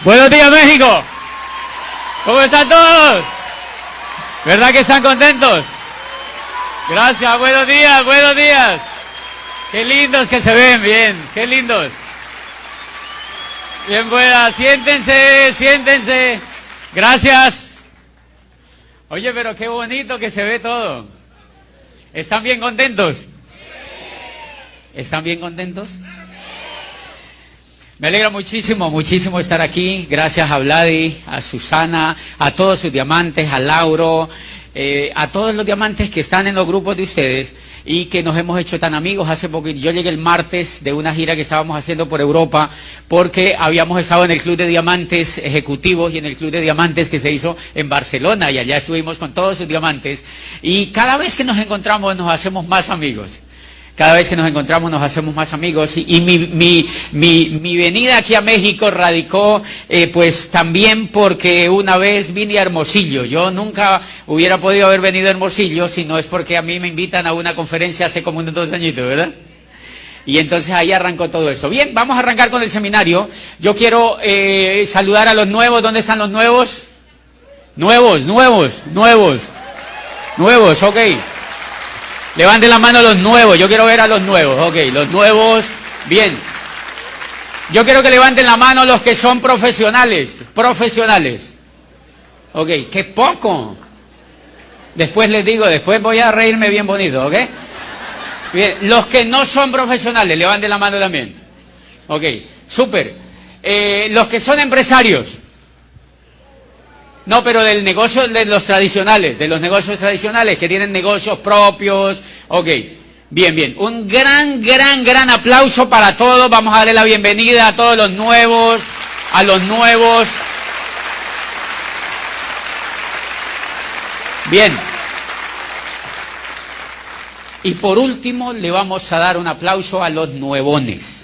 Buenos días, México. ¿Cómo están todos? ¿Verdad que están contentos? Gracias, buenos días, buenos días. Qué lindos que se ven, bien, qué lindos. Bien, buenas, siéntense, siéntense. Gracias. Oye, pero qué bonito que se ve todo. ¿Están bien contentos? ¿Están bien contentos? Me alegra muchísimo, muchísimo estar aquí. Gracias a Vladi, a Susana, a todos sus diamantes, a Lauro, a todos los diamantes que están en los grupos de ustedes y que nos hemos hecho tan amigos. Hace poco, yo llegué el martes de una gira que estábamos haciendo por Europa porque habíamos estado en el Club de Diamantes Ejecutivos y en el Club de Diamantes que se hizo en Barcelona y allá estuvimos con todos sus diamantes y cada vez que nos encontramos nos hacemos más amigos. Cada vez que nos encontramos nos hacemos más amigos y mi venida aquí a México radicó pues también porque una vez vine a Hermosillo. Yo nunca hubiera podido haber venido a Hermosillo si no es porque a mí me invitan a una conferencia hace como unos 2 añitos, ¿verdad? Y entonces ahí arrancó todo eso. Bien, vamos a arrancar con el seminario. Yo quiero saludar a los nuevos. ¿Dónde están los nuevos? Nuevos, ok. Levanten la mano los nuevos, yo quiero ver a los nuevos, ok, los nuevos, bien. Yo quiero que levanten la mano los que son profesionales, ok, qué poco. Después les digo, después voy a reírme bien bonito, ok. Bien, los que no son profesionales, levanten la mano también, ok, súper. Los que son empresarios. No, pero del negocio de los tradicionales, de los negocios tradicionales que tienen negocios propios. Ok, bien. Un gran aplauso para todos. Vamos a darle la bienvenida a todos los nuevos, a los nuevos. Bien. Y por último le vamos a dar un aplauso a los nuevones.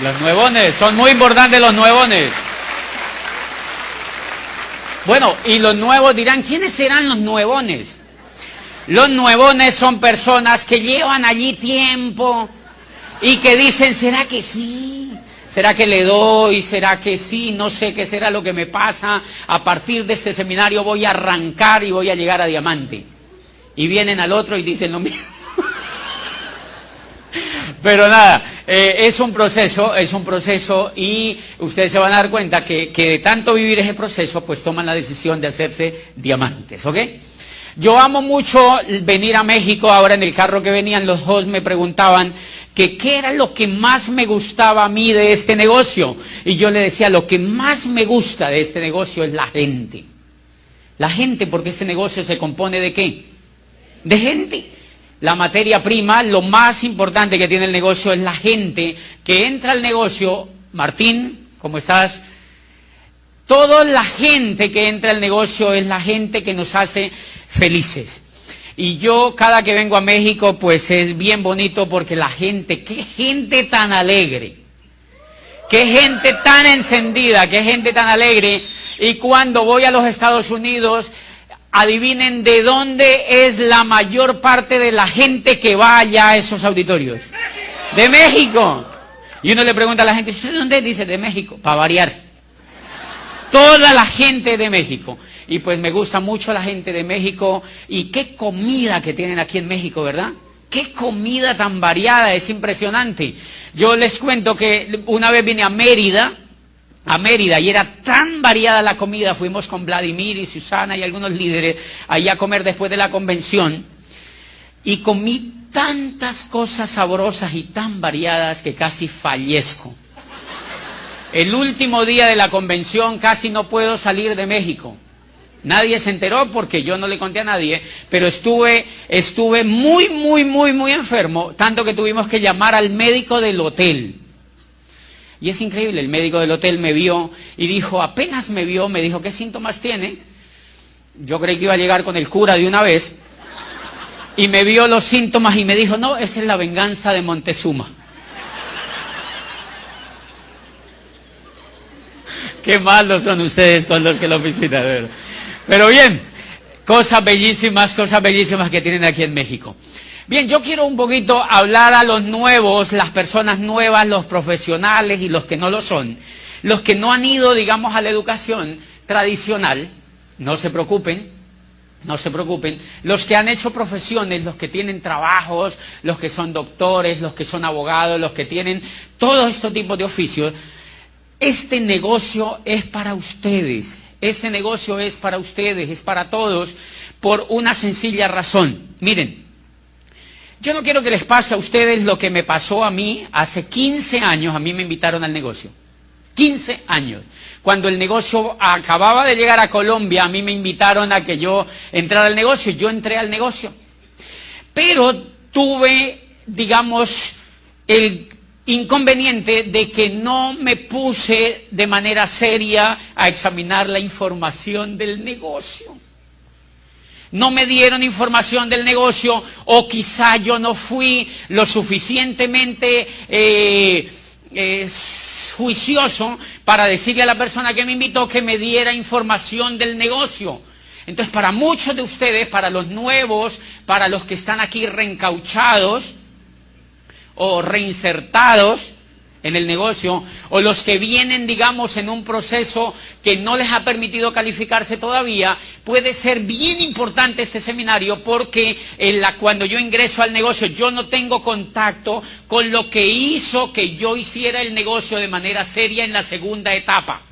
Los nuevones, son muy importantes los nuevones. Bueno, y los nuevos dirán, ¿quiénes serán los nuevones? Los nuevones son personas que llevan allí tiempo y que dicen, ¿será que sí? ¿Será que le doy? ¿Será que sí? No sé qué será lo que me pasa. A partir de este seminario voy a arrancar y voy a llegar a diamante. Y vienen al otro y dicen lo mismo. Pero nada, es un proceso y ustedes se van a dar cuenta que de tanto vivir ese proceso, pues toman la decisión de hacerse diamantes, ¿ok? Yo amo mucho venir a México. Ahora en el carro que venían los dos me preguntaban que qué era lo que más me gustaba a mí de este negocio. Y yo le decía, lo que más me gusta de este negocio es la gente. La gente, porque este negocio se compone ¿de qué? De gente. La materia prima, lo más importante que tiene el negocio es la gente que entra al negocio. Martín, ¿cómo estás? Toda la gente que entra al negocio es la gente que nos hace felices. Y yo cada que vengo a México pues es bien bonito porque la gente, qué gente tan alegre, qué gente tan encendida, qué gente tan alegre. Y cuando voy a los Estados Unidos, adivinen de dónde es la mayor parte de la gente que va allá a esos auditorios. De México. Y uno le pregunta a la gente, ¿usted de dónde? Dice, de México, para variar. Toda la gente de México. Y pues me gusta mucho la gente de México. Y qué comida que tienen aquí en México, ¿verdad? Qué comida tan variada, es impresionante. Yo les cuento que una vez vine a Mérida y era tan variada la comida. Fuimos con Vladimir y Susana y algunos líderes allá a comer después de la convención y comí tantas cosas sabrosas y tan variadas que casi fallezco. El último día de la convención casi no puedo salir de México. Nadie se enteró porque yo no le conté a nadie, pero estuve muy enfermo, tanto que tuvimos que llamar al médico del hotel. Y es increíble, el médico del hotel me vio y dijo, apenas me vio, me dijo, ¿qué síntomas tiene? Yo creí que iba a llegar con el cura de una vez. Y me vio los síntomas y me dijo, no, esa es la venganza de Montezuma. Qué malos son ustedes con los que lo visitan, ¿verdad? Pero bien, cosas bellísimas que tienen aquí en México. Bien, yo quiero un poquito hablar a los nuevos, las personas nuevas, los profesionales y los que no lo son. Los que no han ido, digamos, a la educación tradicional, no se preocupen, no se preocupen. Los que han hecho profesiones, los que tienen trabajos, los que son doctores, los que son abogados, los que tienen todos estos tipos de oficios, este negocio es para ustedes. Este negocio es para ustedes, es para todos, por una sencilla razón. Miren, yo no quiero que les pase a ustedes lo que me pasó a mí hace 15 años, a mí me invitaron al negocio. 15 años. Cuando el negocio acababa de llegar a Colombia, a mí me invitaron a que yo entrara al negocio, yo entré al negocio. Pero tuve, digamos, el inconveniente de que no me puse de manera seria a examinar la información del negocio. No me dieron información del negocio, o quizá yo no fui lo suficientemente juicioso para decirle a la persona que me invitó que me diera información del negocio. Entonces, para muchos de ustedes, para los nuevos, para los que están aquí reencauchados o reinsertados en el negocio, o los que vienen, digamos, en un proceso que no les ha permitido calificarse todavía, puede ser bien importante este seminario, porque cuando yo ingreso al negocio, yo no tengo contacto con lo que hizo que yo hiciera el negocio de manera seria en la segunda etapa.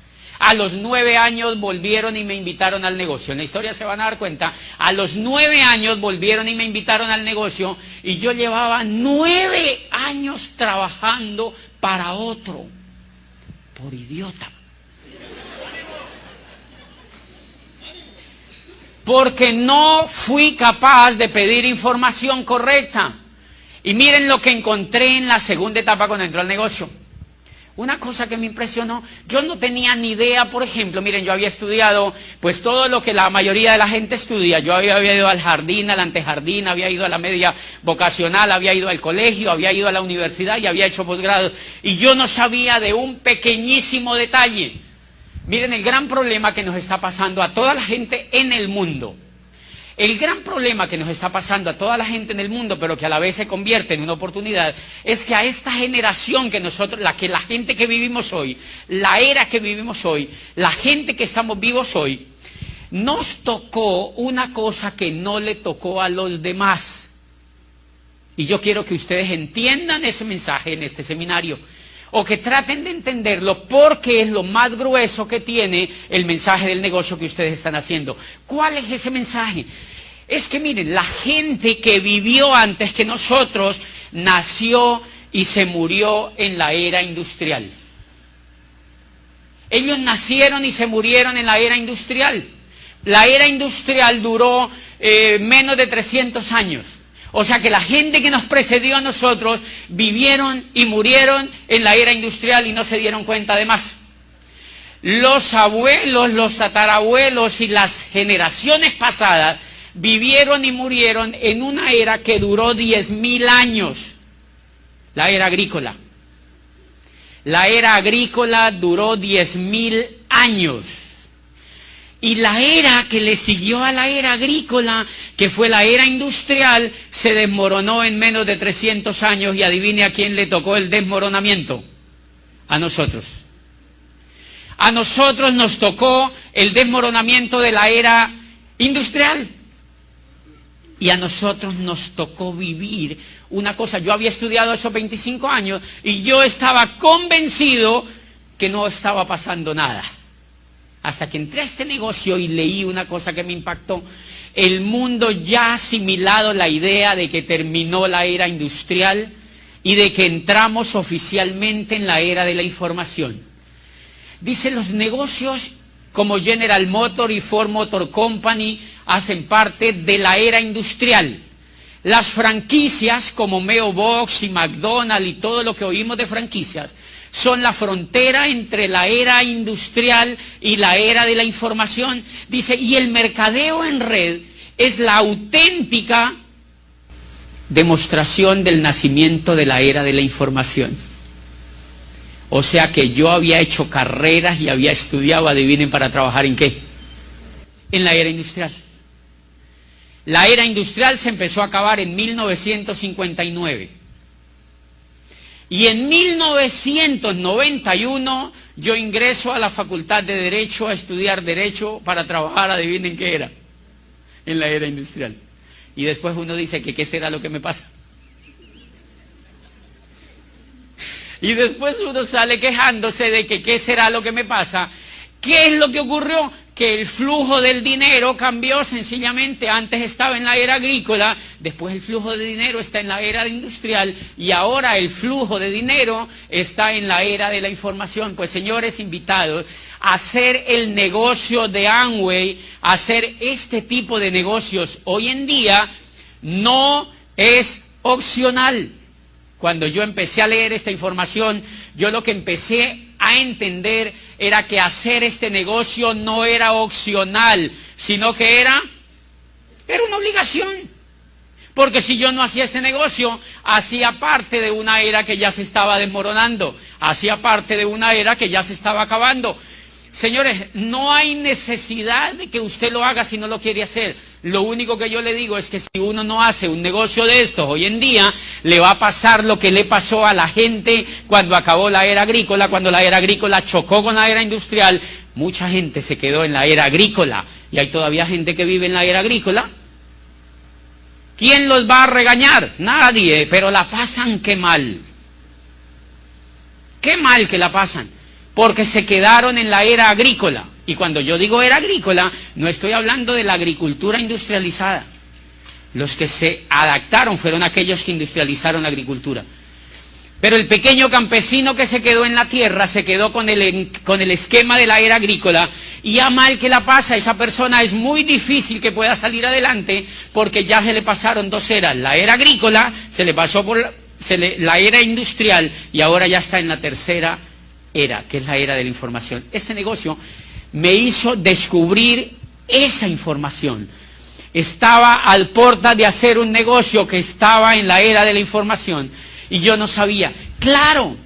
A los 9 años volvieron y me invitaron al negocio. En la historia se van a dar cuenta, a los 9 años volvieron y me invitaron al negocio, y yo llevaba 9 años trabajando para otro, por idiota. Porque no fui capaz de pedir información correcta. Y miren lo que encontré en la segunda etapa cuando entró al negocio. Una cosa que me impresionó, yo no tenía ni idea, por ejemplo, miren, yo había estudiado pues todo lo que la mayoría de la gente estudia. Yo había ido al jardín, al antejardín, había ido a la media vocacional, había ido al colegio, había ido a la universidad y había hecho posgrado. Y yo no sabía de un pequeñísimo detalle. Miren el gran problema que nos está pasando a toda la gente en el mundo. El gran problema que nos está pasando a toda la gente en el mundo, pero que a la vez se convierte en una oportunidad, es que a esta generación que nosotros, la gente que vivimos hoy, la era que vivimos hoy, la gente que estamos vivos hoy, nos tocó una cosa que no le tocó a los demás. Y yo quiero que ustedes entiendan ese mensaje en este seminario, o que traten de entenderlo, porque es lo más grueso que tiene el mensaje del negocio que ustedes están haciendo. ¿Cuál es ese mensaje? Es que miren, la gente que vivió antes que nosotros nació y se murió en la era industrial. Ellos nacieron y se murieron en la era industrial. La era industrial duró menos de 300 años. O sea que la gente que nos precedió a nosotros vivieron y murieron en la era industrial y no se dieron cuenta de más. Los abuelos, los tatarabuelos y las generaciones pasadas vivieron y murieron en una era que duró 10.000 años. La era agrícola. La era agrícola duró 10.000 años. Y la era que le siguió a la era agrícola, que fue la era industrial, se desmoronó en menos de 300 años, y adivine a quién le tocó el desmoronamiento. A nosotros. A nosotros nos tocó el desmoronamiento de la era industrial. Y a nosotros nos tocó vivir una cosa. Yo había estudiado esos 25 años y yo estaba convencido que no estaba pasando nada. Hasta que entré a este negocio y leí una cosa que me impactó. El mundo ya ha asimilado la idea de que terminó la era industrial y de que entramos oficialmente en la era de la información. Dice, los negocios como General Motors y Ford Motor Company hacen parte de la era industrial. Las franquicias como Meo Box y McDonald's y todo lo que oímos de franquicias son la frontera entre la era industrial y la era de la información. Dice, y el mercadeo en red es la auténtica demostración del nacimiento de la era de la información. O sea que yo había hecho carreras y había estudiado, adivinen, para trabajar ¿en qué? En la era industrial. La era industrial se empezó a acabar en 1959. Y en 1991 yo ingreso a la Facultad de Derecho a estudiar Derecho para trabajar, adivinen qué era, en la era industrial. Y después uno dice que qué será lo que me pasa. Y después uno sale quejándose de que qué será lo que me pasa. ¿Qué es lo que ocurrió? Que el flujo del dinero cambió sencillamente. Antes estaba en la era agrícola, después el flujo de dinero está en la era industrial y ahora el flujo de dinero está en la era de la información. Pues señores invitados, hacer el negocio de Amway, hacer este tipo de negocios hoy en día no es opcional. Cuando yo empecé a leer esta información, yo lo que empecé a entender era que hacer este negocio no era opcional, sino que era una obligación. Porque si yo no hacía este negocio, hacía parte de una era que ya se estaba desmoronando, hacía parte de una era que ya se estaba acabando. Señores, no hay necesidad de que usted lo haga si no lo quiere hacer. Lo único que yo le digo es que si uno no hace un negocio de estos hoy en día, le va a pasar lo que le pasó a la gente cuando acabó la era agrícola, cuando la era agrícola chocó con la era industrial. Mucha gente se quedó en la era agrícola y hay todavía gente que vive en la era agrícola. ¿Quién los va a regañar? Nadie, pero la pasan qué mal. Qué mal que la pasan. Porque se quedaron en la era agrícola. Y cuando yo digo era agrícola, no estoy hablando de la agricultura industrializada. Los que se adaptaron fueron aquellos que industrializaron la agricultura. Pero el pequeño campesino que se quedó en la tierra, se quedó con el esquema de la era agrícola. Y a mal que la pasa, esa persona es muy difícil que pueda salir adelante, porque ya se le pasaron dos eras. La era agrícola, se le pasó por la era industrial, y ahora ya está en la tercera era, que es la era de la información. Este negocio me hizo descubrir esa información. Estaba al porta de hacer un negocio que estaba en la era de la información y yo no sabía, claro,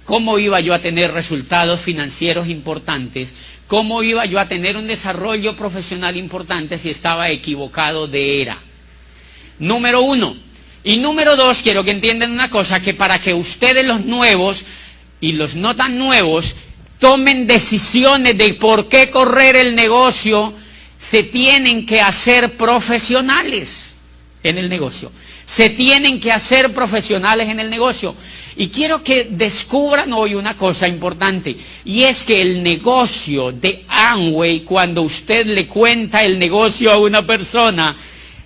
cómo iba yo a tener resultados financieros importantes, cómo iba yo a tener un desarrollo profesional importante si estaba equivocado de era. Número uno. Y número dos, quiero que entiendan una cosa, que para que ustedes los nuevos y los no tan nuevos tomen decisiones de por qué correr el negocio, se tienen que hacer profesionales en el negocio. Se tienen que hacer profesionales en el negocio. Y quiero que descubran hoy una cosa importante, y es que el negocio de Amway, cuando usted le cuenta el negocio a una persona,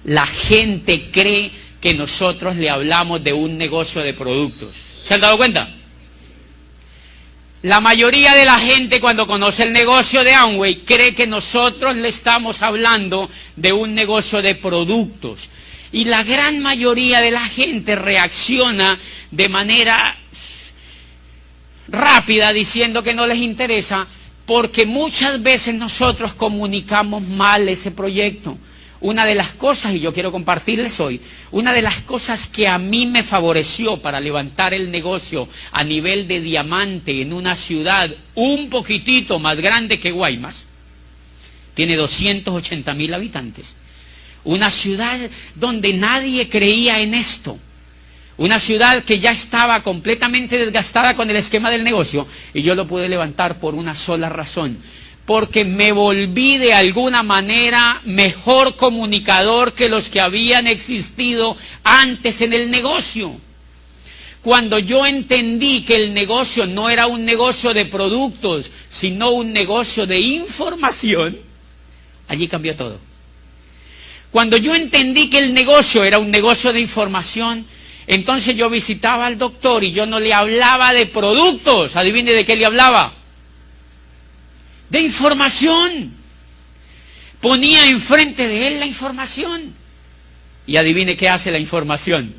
la gente cree que nosotros le hablamos de un negocio de productos. ¿Se han dado cuenta? La mayoría de la gente cuando conoce el negocio de Amway cree que nosotros le estamos hablando de un negocio de productos. Y la gran mayoría de la gente reacciona de manera rápida diciendo que no les interesa, porque muchas veces nosotros comunicamos mal ese proyecto. Una de las cosas, y yo quiero compartirles hoy, una de las cosas que a mí me favoreció para levantar el negocio a nivel de diamante en una ciudad un poquitito más grande que Guaymas, tiene 280,000 habitantes, una ciudad donde nadie creía en esto, una ciudad que ya estaba completamente desgastada con el esquema del negocio, y yo lo pude levantar por una sola razón: porque me volví de alguna manera mejor comunicador que los que habían existido antes en el negocio. Cuando yo entendí que el negocio no era un negocio de productos, sino un negocio de información, allí cambió todo. Cuando yo entendí que el negocio era un negocio de información, entonces yo visitaba al doctor y yo no le hablaba de productos. ¿Adivine de qué le hablaba? De información. Ponía enfrente de él la información. Y adivine qué hace la información.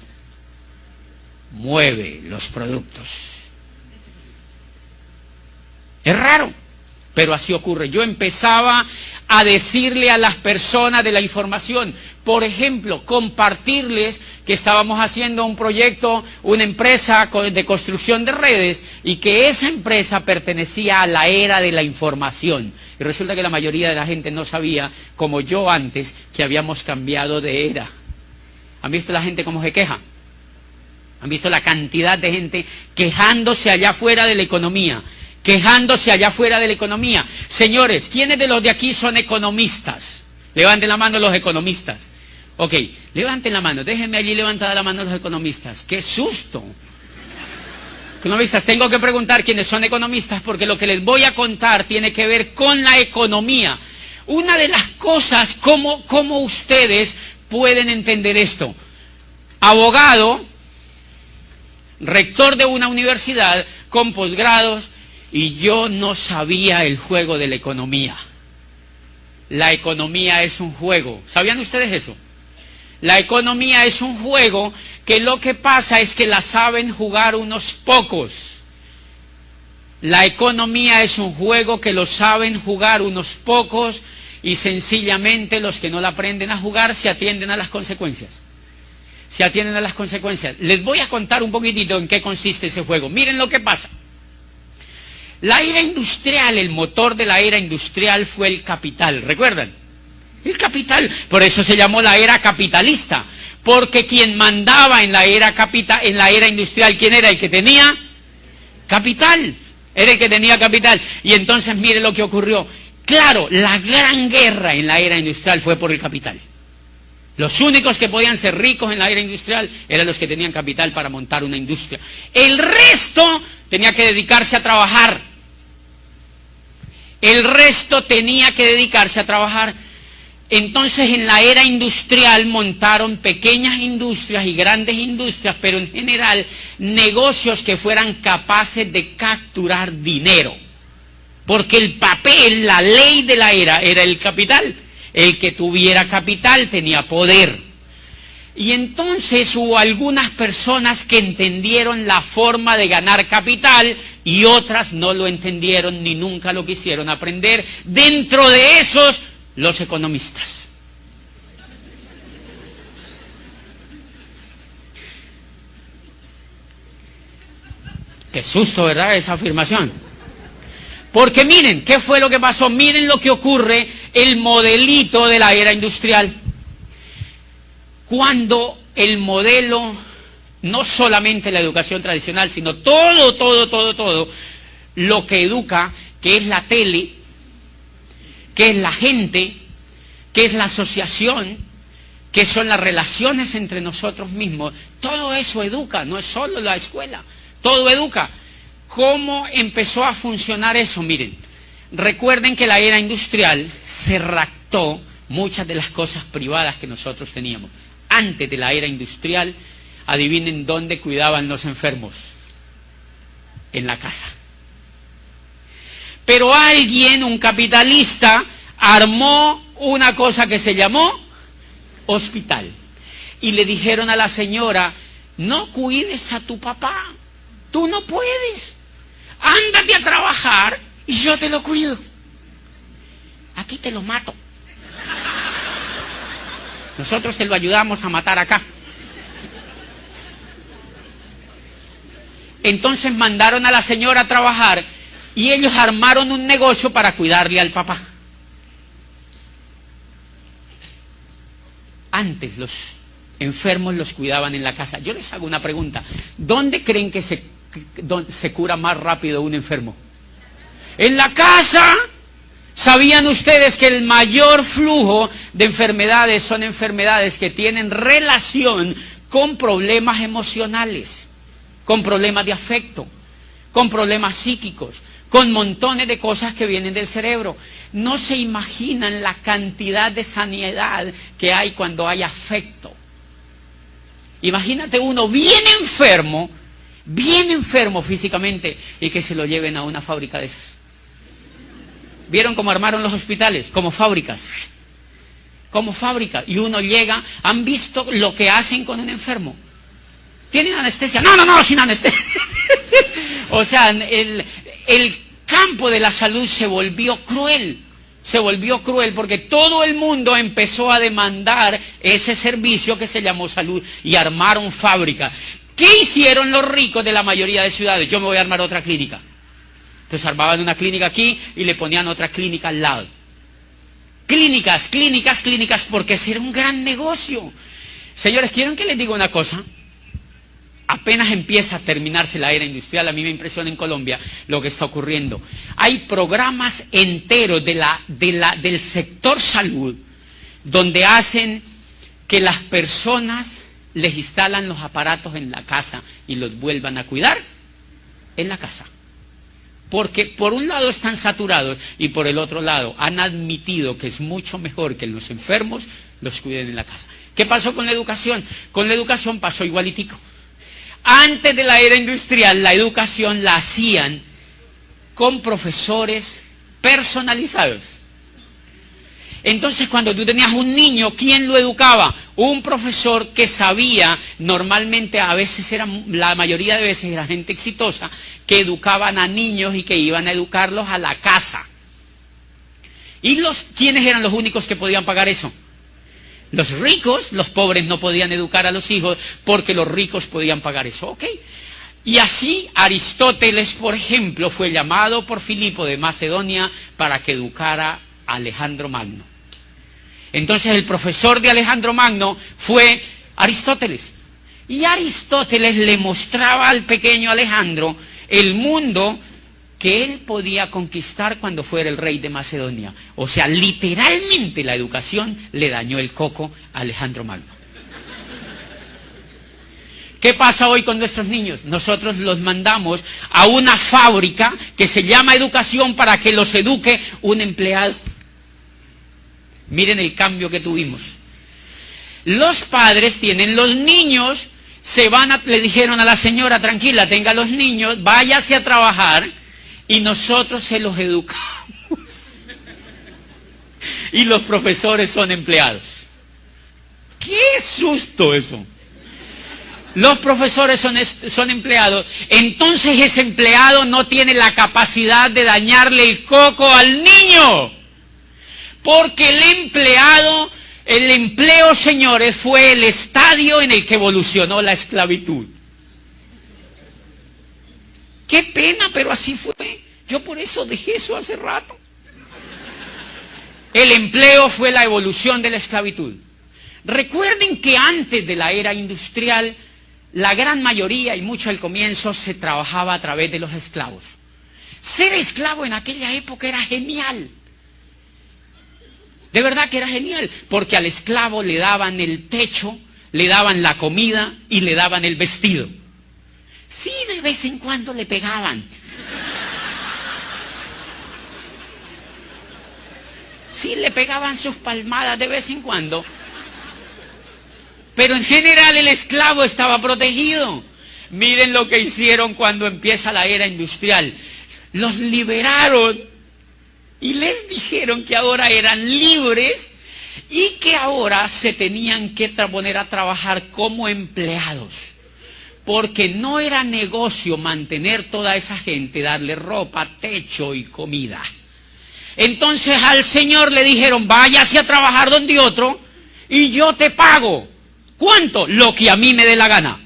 Mueve los productos. Es raro, pero así ocurre. Yo empezaba a decirle a las personas de la información. Por ejemplo, compartirles que estábamos haciendo un proyecto, una empresa de construcción de redes, y que esa empresa pertenecía a la era de la información. Y resulta que la mayoría de la gente no sabía, como yo antes, que habíamos cambiado de era. ¿Han visto la gente cómo se queja? ¿Han visto la cantidad de gente quejándose allá afuera de la economía? Quejándose allá afuera de la economía. Señores, ¿quiénes de los de aquí son economistas? Levanten la mano los economistas. Ok, levanten la mano, déjenme allí levantada la mano los economistas. ¡Qué susto! Economistas, tengo que preguntar quiénes son economistas, porque lo que les voy a contar tiene que ver con la economía. Una de las cosas, ¿cómo ustedes pueden entender esto? Abogado, rector de una universidad, con posgrados, y yo no sabía el juego de la economía. La economía es un juego. ¿Sabían ustedes eso? La economía es un juego que lo que pasa es que la saben jugar unos pocos. La economía es un juego que lo saben jugar unos pocos, y sencillamente los que no la aprenden a jugar se atienden a las consecuencias. Se atienden a las consecuencias. Les voy a contar un poquitito en qué consiste ese juego. Miren lo que pasa. La era industrial, el motor de la era industrial fue el capital, ¿recuerdan? El capital, por eso se llamó la era capitalista, porque quien mandaba en la era industrial, ¿quién era? El que tenía capital, era el que tenía capital. Y entonces mire lo que ocurrió. Claro, la gran guerra en la era industrial fue por el capital. Los únicos que podían ser ricos en la era industrial eran los que tenían capital para montar una industria. El resto tenía que dedicarse a trabajar. El resto tenía que dedicarse a trabajar. Entonces en la era industrial montaron pequeñas industrias y grandes industrias, pero en general negocios que fueran capaces de capturar dinero. Porque el papel, la ley de la era el capital. El que tuviera capital tenía poder. Y entonces hubo algunas personas que entendieron la forma de ganar capital y otras no lo entendieron ni nunca lo quisieron aprender. Dentro de esos, los economistas. Qué susto, ¿verdad? Esa afirmación. Porque miren, ¿qué fue lo que pasó? Miren lo que ocurre, el modelito de la era industrial. Cuando el modelo, no solamente la educación tradicional, sino todo, lo que educa, que es la tele, que es la gente, que es la asociación, que son las relaciones entre nosotros mismos, todo eso educa, no es solo la escuela, todo educa. ¿Cómo empezó a funcionar eso? Miren, recuerden que la era industrial se raptó muchas de las cosas privadas que nosotros teníamos. Antes de la era industrial, adivinen dónde cuidaban los enfermos. En la casa. Pero alguien, un capitalista, armó una cosa que se llamó hospital. Y le dijeron a la señora, no cuides a tu papá, tú no puedes. Ándate a trabajar y yo te lo cuido. Aquí te lo mato. Nosotros te lo ayudamos a matar acá. Entonces mandaron a la señora a trabajar y ellos armaron un negocio para cuidarle al papá. Antes los enfermos los cuidaban en la casa. Yo les hago una pregunta. ¿Dónde creen que se cura más rápido un enfermo? En la casa. ¿Sabían ustedes que el mayor flujo de enfermedades son enfermedades que tienen relación con problemas emocionales, con problemas de afecto, con problemas psíquicos, con montones de cosas que vienen del cerebro? No se imaginan la cantidad de sanidad que hay cuando hay afecto. Imagínate uno bien enfermo físicamente, y que se lo lleven a una fábrica de esas. ¿Vieron cómo armaron los hospitales? Como fábricas. Como fábricas. Y uno llega, ¿han visto lo que hacen con un enfermo? ¿Tienen anestesia? No, sin anestesia. O sea, el campo de la salud se volvió cruel. se volvió cruel porque todo el mundo empezó a demandar ese servicio que se llamó salud y armaron fábricas. ¿Qué hicieron los ricos de la mayoría de ciudades? Yo me voy a armar otra clínica. Entonces armaban una clínica aquí y le ponían otra clínica al lado. Clínicas, clínicas, clínicas, porque ese era un gran negocio. Señores, ¿quieren que les diga una cosa? Apenas empieza a terminarse la era industrial, a mí me impresiona en Colombia lo que está ocurriendo. Hay programas enteros del sector salud donde hacen que las personas les instalan los aparatos en la casa y los vuelvan a cuidar en la casa. Porque por un lado están saturados y por el otro lado han admitido que es mucho mejor que los enfermos los cuiden en la casa. ¿Qué pasó con la educación? Con la educación pasó igualitico. Antes de la era industrial, la educación la hacían con profesores personalizados. Entonces, cuando tú tenías un niño, ¿quién lo educaba? Un profesor que sabía, normalmente a veces la mayoría de veces era gente exitosa, que educaban a niños y que iban a educarlos a la casa. ¿Y quiénes eran los únicos que podían pagar eso? Los ricos. Los pobres no podían educar a los hijos porque los ricos podían pagar eso, ¿ok? Y así Aristóteles, por ejemplo, fue llamado por Filipo de Macedonia para que educara a Alejandro Magno. Entonces el profesor de Alejandro Magno fue Aristóteles. Y Aristóteles le mostraba al pequeño Alejandro el mundo que él podía conquistar cuando fuera el rey de Macedonia. O sea, literalmente la educación le dañó el coco a Alejandro Magno. ¿Qué pasa hoy con nuestros niños? Nosotros los mandamos a una fábrica que se llama educación para que los eduque un empleado. Miren el cambio que tuvimos. Los padres tienen los niños, le dijeron a la señora, tranquila, tenga los niños, váyase a trabajar y nosotros se los educamos. Y los profesores son empleados. ¡Qué susto eso! Los profesores son empleados, entonces ese empleado no tiene la capacidad de dañarle el coco al niño. Porque el empleo, señores, fue el estadio en el que evolucionó la esclavitud. Qué pena, pero así fue. Yo por eso dejé eso hace rato. El empleo fue la evolución de la esclavitud. Recuerden que antes de la era industrial, la gran mayoría y mucho al comienzo se trabajaba a través de los esclavos. Ser esclavo en aquella época era genial. De verdad que era genial, porque al esclavo le daban el techo, le daban la comida y le daban el vestido. Sí, de vez en cuando le pegaban. Sí, le pegaban sus palmadas de vez en cuando. Pero en general el esclavo estaba protegido. Miren lo que hicieron cuando empieza la era industrial. Los liberaron y les dijeron que ahora eran libres y que ahora se tenían que poner a trabajar como empleados. Porque no era negocio mantener toda esa gente, darle ropa, techo y comida. Entonces al señor le dijeron, váyase a trabajar donde otro y yo te pago. ¿Cuánto? Lo que a mí me dé la gana.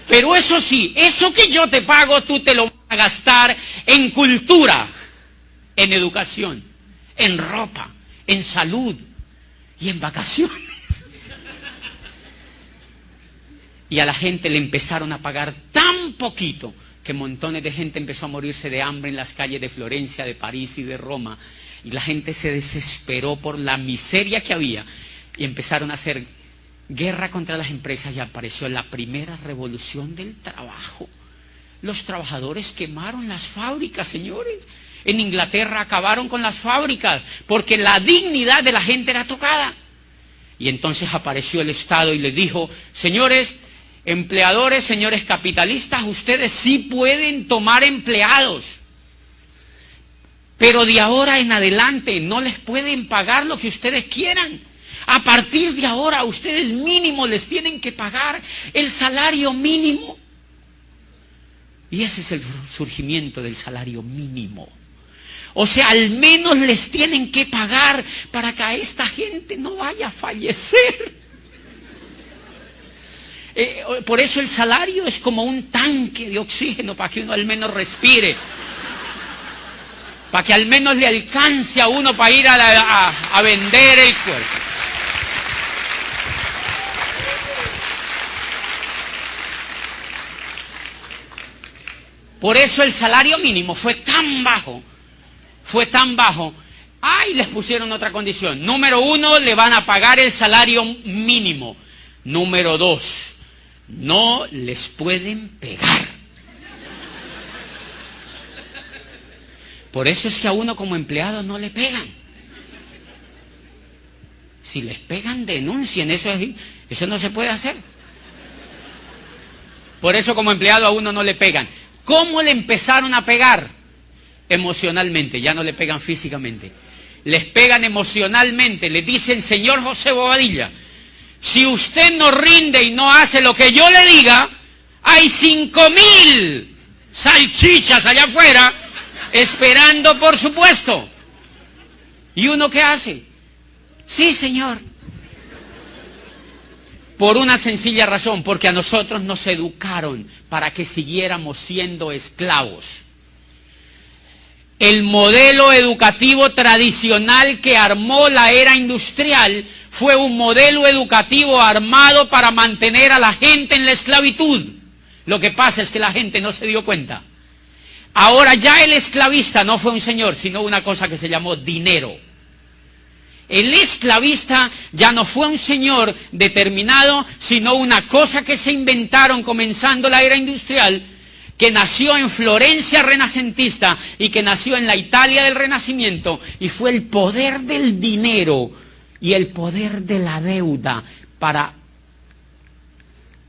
Pero eso sí, eso que yo te pago, tú te lo vas a gastar en cultura, en educación, en ropa, en salud y en vacaciones. Y a la gente le empezaron a pagar tan poquito que montones de gente empezó a morirse de hambre en las calles de Florencia, de París y de Roma. Y la gente se desesperó por la miseria que había y empezaron a hacer guerra contra las empresas y apareció la primera revolución del trabajo. Los trabajadores quemaron las fábricas, señores. En Inglaterra acabaron con las fábricas porque la dignidad de la gente era tocada. Y entonces apareció el Estado y les dijo, señores empleadores, señores capitalistas, ustedes sí pueden tomar empleados. Pero de ahora en adelante no les pueden pagar lo que ustedes quieran. A partir de ahora ustedes mínimo les tienen que pagar el salario mínimo. Y ese es el surgimiento del salario mínimo. O sea, al menos les tienen que pagar para que a esta gente no vaya a fallecer. Por eso el salario es como un tanque de oxígeno para que uno al menos respire. Para que al menos le alcance a uno para ir a vender el cuerpo. Por eso el salario mínimo fue tan bajo. Y les pusieron otra condición. Número 1, le van a pagar el salario mínimo. Número 2, no les pueden pegar. Por eso es que a uno como empleado no le pegan. Si les pegan, denuncien. Eso no se puede hacer. Por eso como empleado a uno no le pegan. ¿Cómo le empezaron a pegar? Emocionalmente, ya no le pegan físicamente. Les pegan emocionalmente, les dicen: señor José Bobadilla, si usted no rinde y no hace lo que yo le diga, hay 5,000 salchichas allá afuera esperando por su puesto. ¿Y uno qué hace? Sí, señor. Por una sencilla razón, porque a nosotros nos educaron para que siguiéramos siendo esclavos. El modelo educativo tradicional que armó la era industrial fue un modelo educativo armado para mantener a la gente en la esclavitud. Lo que pasa es que la gente no se dio cuenta. Ahora ya el esclavista no fue un señor, sino una cosa que se llamó dinero. El esclavista ya no fue un señor determinado, sino una cosa que se inventaron comenzando la era industrial, que nació en Florencia renacentista y que nació en la Italia del Renacimiento, y fue el poder del dinero y el poder de la deuda para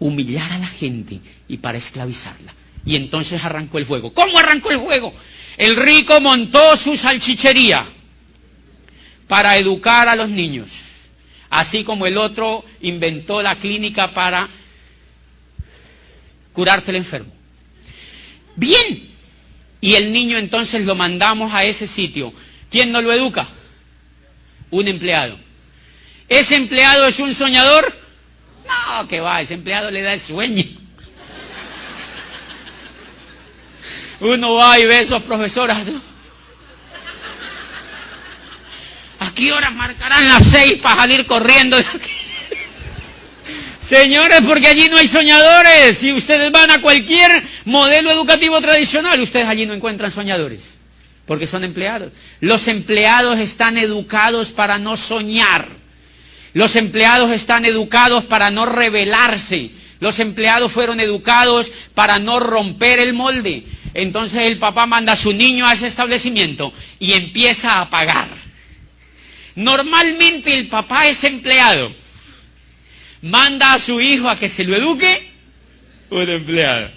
humillar a la gente y para esclavizarla. Y entonces arrancó el juego. ¿Cómo arrancó el juego? El rico montó su salchichería para educar a los niños, así como el otro inventó la clínica para curarte el enfermo. Bien, y el niño entonces lo mandamos a ese sitio. ¿Quién no lo educa? Un empleado. ¿Ese empleado es un soñador? No, que va, ese empleado le da el sueño. Uno va y ve a esos profesores. ¿A qué hora marcarán las 6 para salir corriendo de aquí? Señores, porque allí no hay soñadores. Si ustedes van a cualquier modelo educativo tradicional, ustedes allí no encuentran soñadores, porque son empleados. Los empleados están educados para no soñar. Los empleados están educados para no rebelarse. Los empleados fueron educados para no romper el molde. Entonces el papá manda a su niño a ese establecimiento y empieza a pagar. Normalmente el papá es empleado. Manda a su hijo a que se lo eduque un empleado.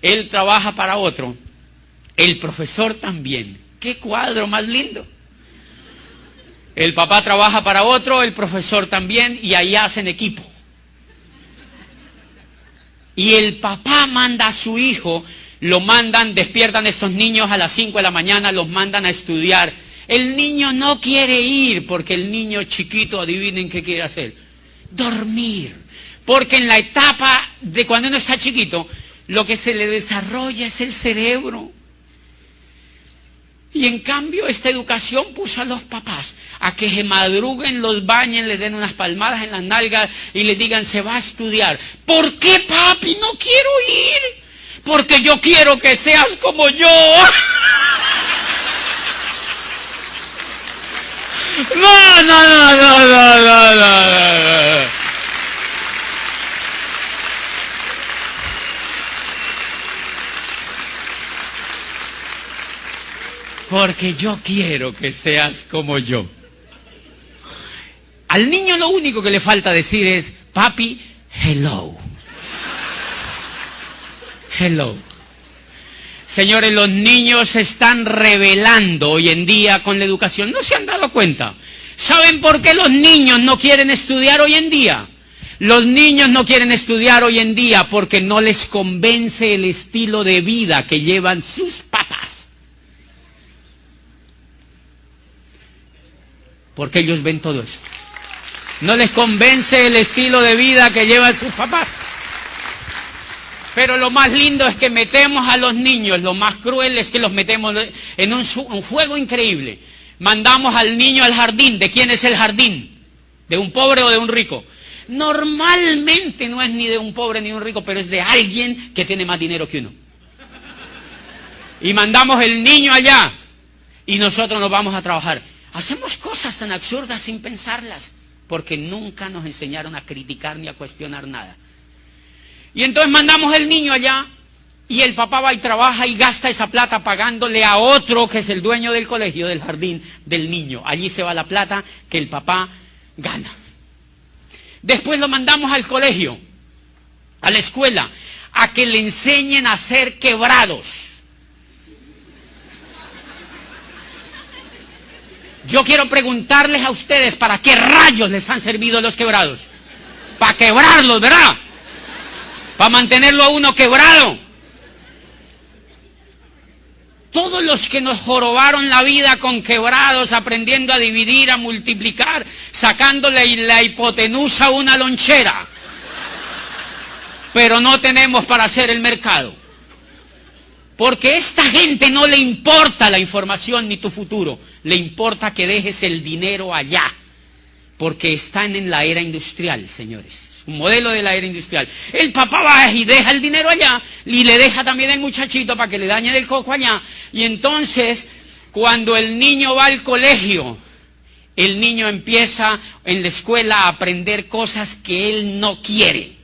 Él trabaja para otro. El profesor también. ¡Qué cuadro más lindo! El papá trabaja para otro, el profesor también, y ahí hacen equipo. Y el papá manda a su hijo, lo mandan, despiertan estos niños a las 5 de la mañana, los mandan a estudiar. El niño no quiere ir, porque el niño chiquito, adivinen qué quiere hacer: dormir. Porque en la etapa de cuando uno está chiquito, lo que se le desarrolla es el cerebro. Y en cambio esta educación puso a los papás a que se madruguen, los bañen, les den unas palmadas en las nalgas y les digan: se va a estudiar. ¿Por qué, papi? No quiero ir. Porque yo quiero que seas como yo. No. Porque yo quiero que seas como yo. Al niño lo único que le falta decir es: papi, hello. Hello. Señores, los niños se están rebelando hoy en día con la educación. ¿No se han dado cuenta? ¿Saben por qué los niños no quieren estudiar hoy en día? Los niños no quieren estudiar hoy en día porque no les convence el estilo de vida que llevan sus papás. porque ellos ven todo eso. No les convence el estilo de vida que llevan sus papás. Pero lo más lindo es que metemos a los niños, lo más cruel es que los metemos en un juego increíble. Mandamos al niño al jardín. ¿De quién es el jardín? ¿De un pobre o de un rico? Normalmente no es ni de un pobre ni de un rico, pero es de alguien que tiene más dinero que uno. Y mandamos el niño allá y nosotros nos vamos a trabajar. Hacemos cosas tan absurdas sin pensarlas, porque nunca nos enseñaron a criticar ni a cuestionar nada. Y entonces mandamos el niño allá y el papá va y trabaja y gasta esa plata pagándole a otro que es el dueño del colegio, del jardín del niño. Allí se va la plata que el papá gana. Después lo mandamos al colegio, a la escuela, a que le enseñen a hacer quebrados. Yo quiero preguntarles a ustedes, ¿para qué rayos les han servido los quebrados? Para quebrarlos, ¿verdad? Para mantenerlo a uno quebrado. Todos los que nos jorobaron la vida con quebrados, aprendiendo a dividir, a multiplicar, sacándole la hipotenusa a una lonchera. Pero no tenemos para hacer el mercado. Porque a esta gente no le importa la información ni tu futuro. Le importa que dejes el dinero allá. Porque están en la era industrial, señores. Un modelo de la era industrial. El papá va y deja el dinero allá y le deja también el muchachito para que le dañe el coco allá. Y entonces, cuando el niño va al colegio, el niño empieza en la escuela a aprender cosas que él no quiere.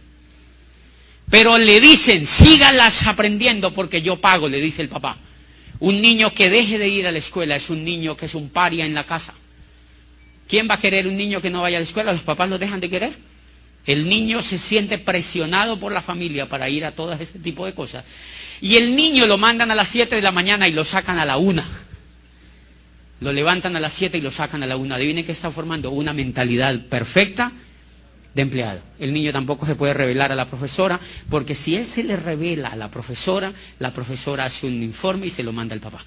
Pero le dicen, sígalas aprendiendo porque yo pago, le dice el papá. Un niño que deje de ir a la escuela es un niño que es un paria en la casa. ¿Quién va a querer un niño que no vaya a la escuela? ¿Los papás lo dejan de querer? El niño se siente presionado por la familia para ir a todo ese tipo de cosas. Y el niño lo mandan a las 7 de la mañana y lo sacan a la 1. Lo levantan a las 7 y lo sacan a la 1. Adivinen que está formando una mentalidad perfecta de empleado. El niño tampoco se puede revelar a la profesora, porque si él se le revela a la profesora hace un informe y se lo manda al papá.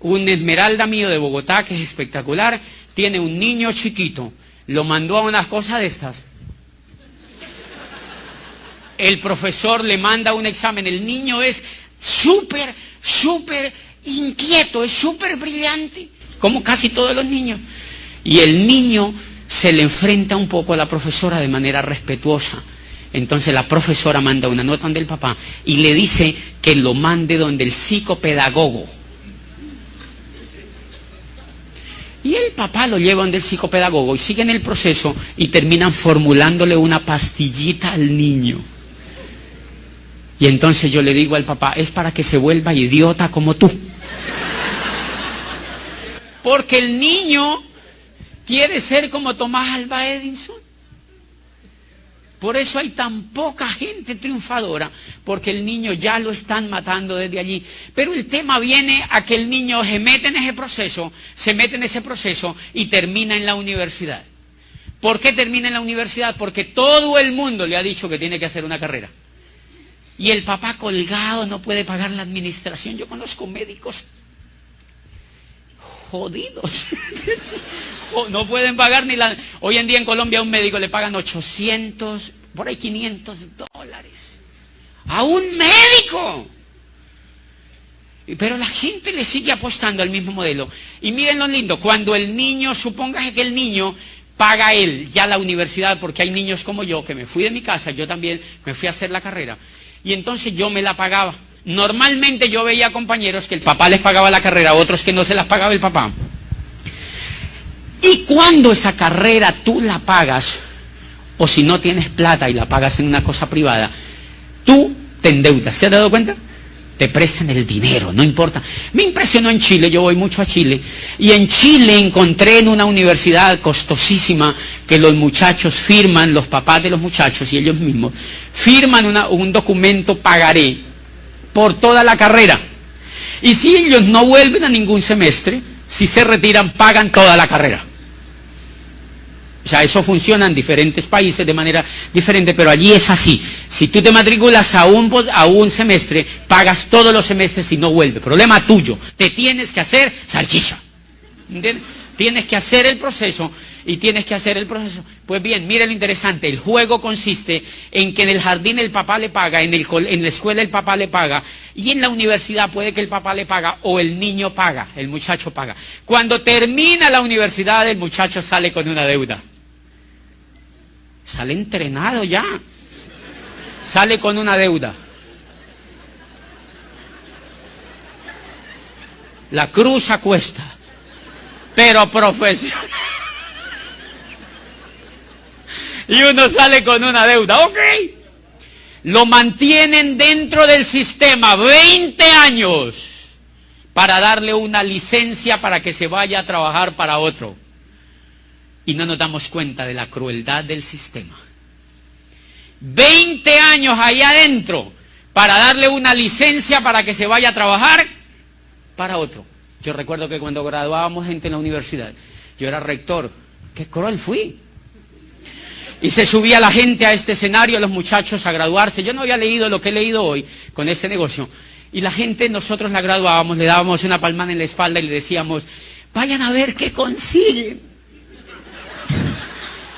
Un esmeralda mío de Bogotá, que es espectacular, tiene un niño chiquito. Lo mandó a unas cosas de estas. El profesor le manda un examen. El niño es súper inquieto, es súper brillante, como casi todos los niños. Y el niño se le enfrenta un poco a la profesora de manera respetuosa. Entonces la profesora manda una nota donde el papá y le dice que lo mande donde el psicopedagogo. Y el papá lo lleva donde el psicopedagogo y siguen el proceso y terminan formulándole una pastillita al niño. Y entonces yo le digo al papá, es para que se vuelva idiota como tú. Porque el niño quiere ser como Tomás Alva Edison. Por eso hay tan poca gente triunfadora, porque el niño ya lo están matando desde allí. Pero el tema viene a que el niño se mete en ese proceso y termina en la universidad. ¿Por qué termina en la universidad? Porque todo el mundo le ha dicho que tiene que hacer una carrera. Y el papá colgado no puede pagar la administración. Yo conozco médicos jodidos. No pueden pagar ni la... Hoy en día en Colombia a un médico le pagan 800, por ahí $500. ¡A un médico! Pero la gente le sigue apostando al mismo modelo. Y miren lo lindo, cuando el niño, supóngase que el niño paga él ya la universidad, porque hay niños como yo, que me fui de mi casa, yo también me fui a hacer la carrera, y entonces yo me la pagaba. Normalmente yo veía compañeros que el papá les pagaba la carrera, otros que no se las pagaba el papá. Y cuando esa carrera tú la pagas, o si no tienes plata y la pagas en una cosa privada, tú te endeudas. ¿Se ha dado cuenta? Te prestan el dinero, no importa. Me impresionó en Chile, yo voy mucho a Chile, y en Chile encontré en una universidad costosísima que los muchachos firman, los papás de los muchachos y ellos mismos, firman un documento pagaré por toda la carrera. Y si ellos no vuelven a ningún semestre, si se retiran, pagan toda la carrera. O sea, eso funciona en diferentes países de manera diferente, pero allí es así. Si tú te matriculas a un semestre, pagas todos los semestres y no vuelve. Problema tuyo. Te tienes que hacer salchicha. ¿Entiendes? Tienes que hacer el proceso y tienes que hacer el proceso. Pues bien, mire lo interesante, el juego consiste en que en el jardín el papá le paga, en la escuela el papá le paga, y en la universidad puede que el papá le paga o el niño paga, el muchacho paga. Cuando termina la universidad el muchacho sale con una deuda. Sale entrenado ya. Sale con una deuda. La cruz a cuesta, pero profesional. Y uno sale con una deuda, ok. Lo mantienen dentro del sistema 20 años para darle una licencia para que se vaya a trabajar para otro. Y no nos damos cuenta de la crueldad del sistema. 20 años ahí adentro para darle una licencia para que se vaya a trabajar para otro. Yo recuerdo que cuando graduábamos gente en la universidad, yo era rector, qué cruel fui. Y se subía la gente a este escenario, los muchachos a graduarse. Yo no había leído lo que he leído hoy con este negocio. Y la gente, nosotros la graduábamos, le dábamos una palmada en la espalda y le decíamos, vayan a ver qué consiguen.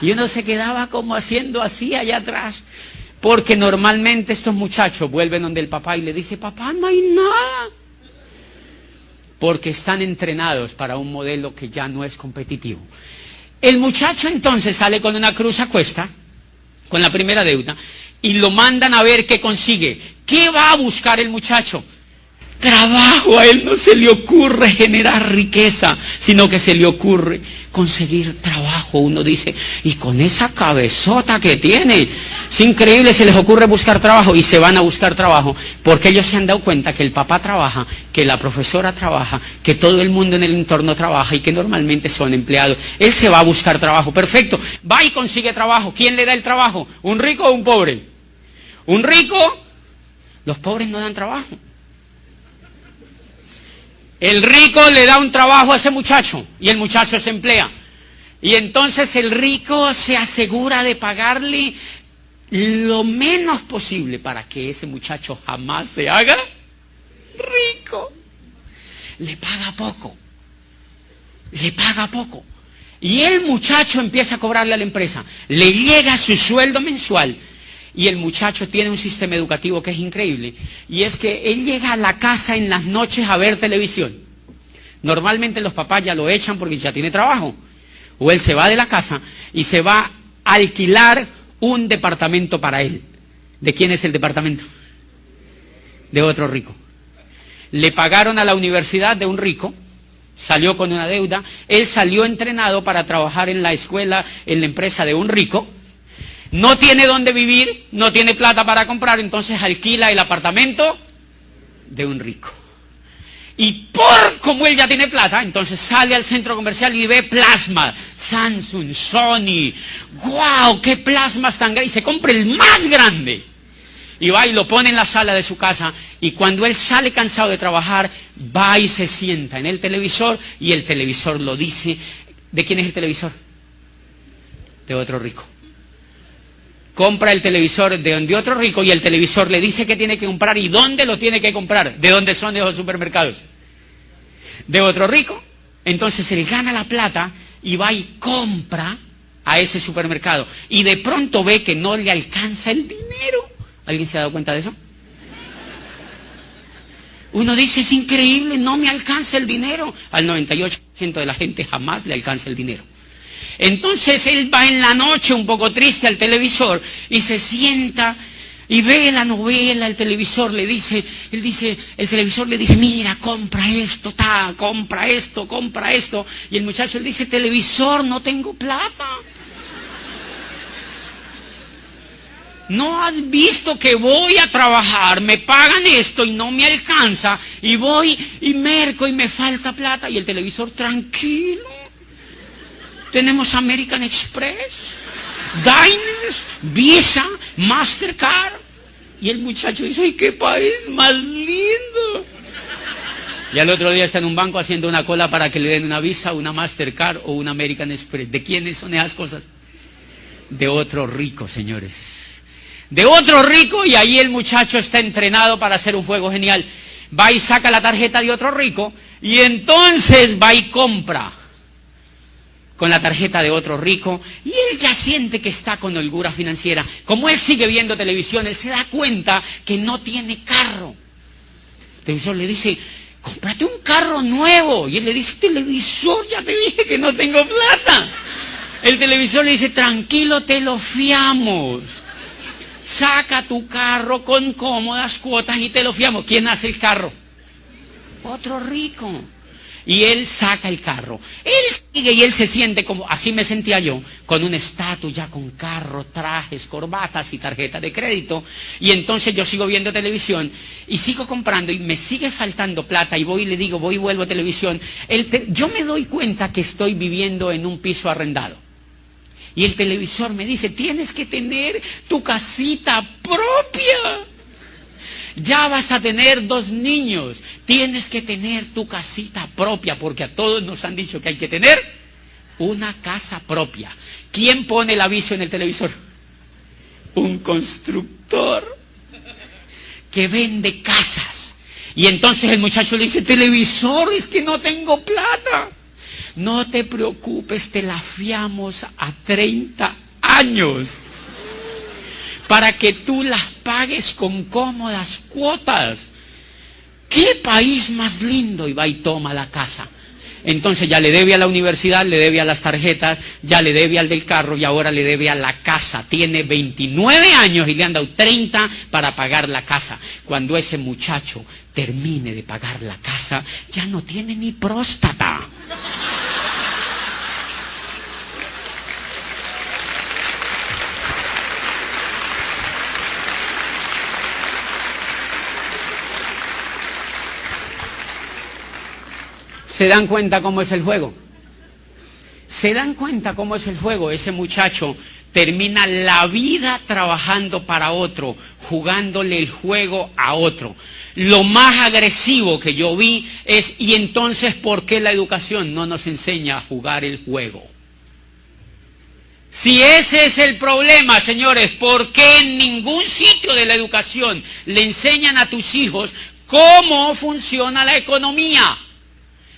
Y uno se quedaba como haciendo así allá atrás. Porque normalmente estos muchachos vuelven donde el papá y le dice, papá, no hay nada. Porque están entrenados para un modelo que ya no es competitivo. El muchacho entonces sale con una cruz a cuesta, con la primera deuda, y lo mandan a ver qué consigue. ¿Qué va a buscar el muchacho? Trabajo. A él no se le ocurre generar riqueza, sino que se le ocurre conseguir trabajo. Uno dice, y con esa cabezota que tiene, es increíble, se les ocurre buscar trabajo, y se van a buscar trabajo, porque ellos se han dado cuenta que el papá trabaja, que la profesora trabaja, que todo el mundo en el entorno trabaja, y que normalmente son empleados. Él se va a buscar trabajo, perfecto, va y consigue trabajo. ¿Quién le da el trabajo? ¿Un rico o un pobre? ¿Un rico? Los pobres no dan trabajo. El rico le da un trabajo a ese muchacho y el muchacho se emplea. Y entonces el rico se asegura de pagarle lo menos posible para que ese muchacho jamás se haga rico. Le paga poco. Le paga poco. Y el muchacho empieza a cobrarle a la empresa. Le llega su sueldo mensual. Y el muchacho tiene un sistema educativo que es increíble. Y es que él llega a la casa en las noches a ver televisión. Normalmente los papás ya lo echan porque ya tiene trabajo. O él se va de la casa y se va a alquilar un departamento para él. ¿De quién es el departamento? De otro rico. Le pagaron a la universidad de un rico. Salió con una deuda. Él salió entrenado para trabajar en la escuela, en la empresa de un rico. No tiene dónde vivir, no tiene plata para comprar, entonces alquila el apartamento de un rico. Y como él ya tiene plata, entonces sale al centro comercial y ve plasma, Samsung, Sony, ¡guau! ¡Qué plasmas tan grandes! Y se compra el más grande. Y va y lo pone en la sala de su casa, y cuando él sale cansado de trabajar, va y se sienta en el televisor, y el televisor lo dice. ¿De quién es el televisor? De otro rico. Compra el televisor de otro rico y el televisor le dice que tiene que comprar y dónde lo tiene que comprar. ¿De dónde son esos supermercados? De otro rico. Entonces él gana la plata y va y compra a ese supermercado. Y de pronto ve que no le alcanza el dinero. ¿Alguien se ha dado cuenta de eso? Uno dice, es increíble, no me alcanza el dinero. Al 98% de la gente jamás le alcanza el dinero. Entonces él va en la noche un poco triste al televisor y se sienta y ve la novela, el televisor le dice, el televisor le dice, mira, compra esto, compra esto. Y el muchacho le dice, televisor, no tengo plata. ¿No has visto que voy a trabajar, me pagan esto y no me alcanza? Y voy y merco y me falta plata. Y el televisor, tranquilo. Tenemos American Express, Diners, Visa, Mastercard. Y el muchacho dice, ¡ay, qué país más lindo! Y al otro día está en un banco haciendo una cola para que le den una Visa, una Mastercard o una American Express. ¿De quiénes son esas cosas? De otro rico, señores. De otro rico, y ahí el muchacho está entrenado para hacer un juego genial. Va y saca la tarjeta de otro rico y entonces va y compra con la tarjeta de otro rico, y él ya siente que está con holgura financiera. Como él sigue viendo televisión, él se da cuenta que no tiene carro. El televisor le dice, cómprate un carro nuevo. Y él le dice, televisor, ya te dije que no tengo plata. El televisor le dice, tranquilo, te lo fiamos. Saca tu carro con cómodas cuotas y te lo fiamos. ¿Quién hace el carro? Otro rico. Y él saca el carro. Él sigue y él se siente como, así me sentía yo, con un estatus ya con carro, trajes, corbatas y tarjeta de crédito. Y entonces yo sigo viendo televisión y sigo comprando y me sigue faltando plata y voy y le digo, voy y vuelvo a televisión. Yo me doy cuenta que estoy viviendo en un piso arrendado. Y el televisor me dice, tienes que tener tu casita propia. Ya vas a tener 2 niños, tienes que tener tu casita propia, porque a todos nos han dicho que hay que tener una casa propia. ¿Quién pone el aviso en el televisor? Un constructor que vende casas. Y entonces el muchacho le dice, televisor, es que no tengo plata. No te preocupes, te la fiamos a 30 años. Para que tú las pagues con cómodas cuotas. ¿Qué país más lindo? Y va y toma la casa. Entonces ya le debe a la universidad, le debe a las tarjetas, ya le debe al del carro y ahora le debe a la casa. Tiene 29 años y le han dado 30 para pagar la casa. Cuando ese muchacho termine de pagar la casa, ya no tiene ni próstata. ¿Se dan cuenta cómo es el juego? ¿Se dan cuenta cómo es el juego? Ese muchacho termina la vida trabajando para otro, jugándole el juego a otro. Lo más agresivo que yo vi es, ¿y entonces por qué la educación no nos enseña a jugar el juego? Si ese es el problema, señores, ¿por qué en ningún sitio de la educación le enseñan a tus hijos cómo funciona la economía?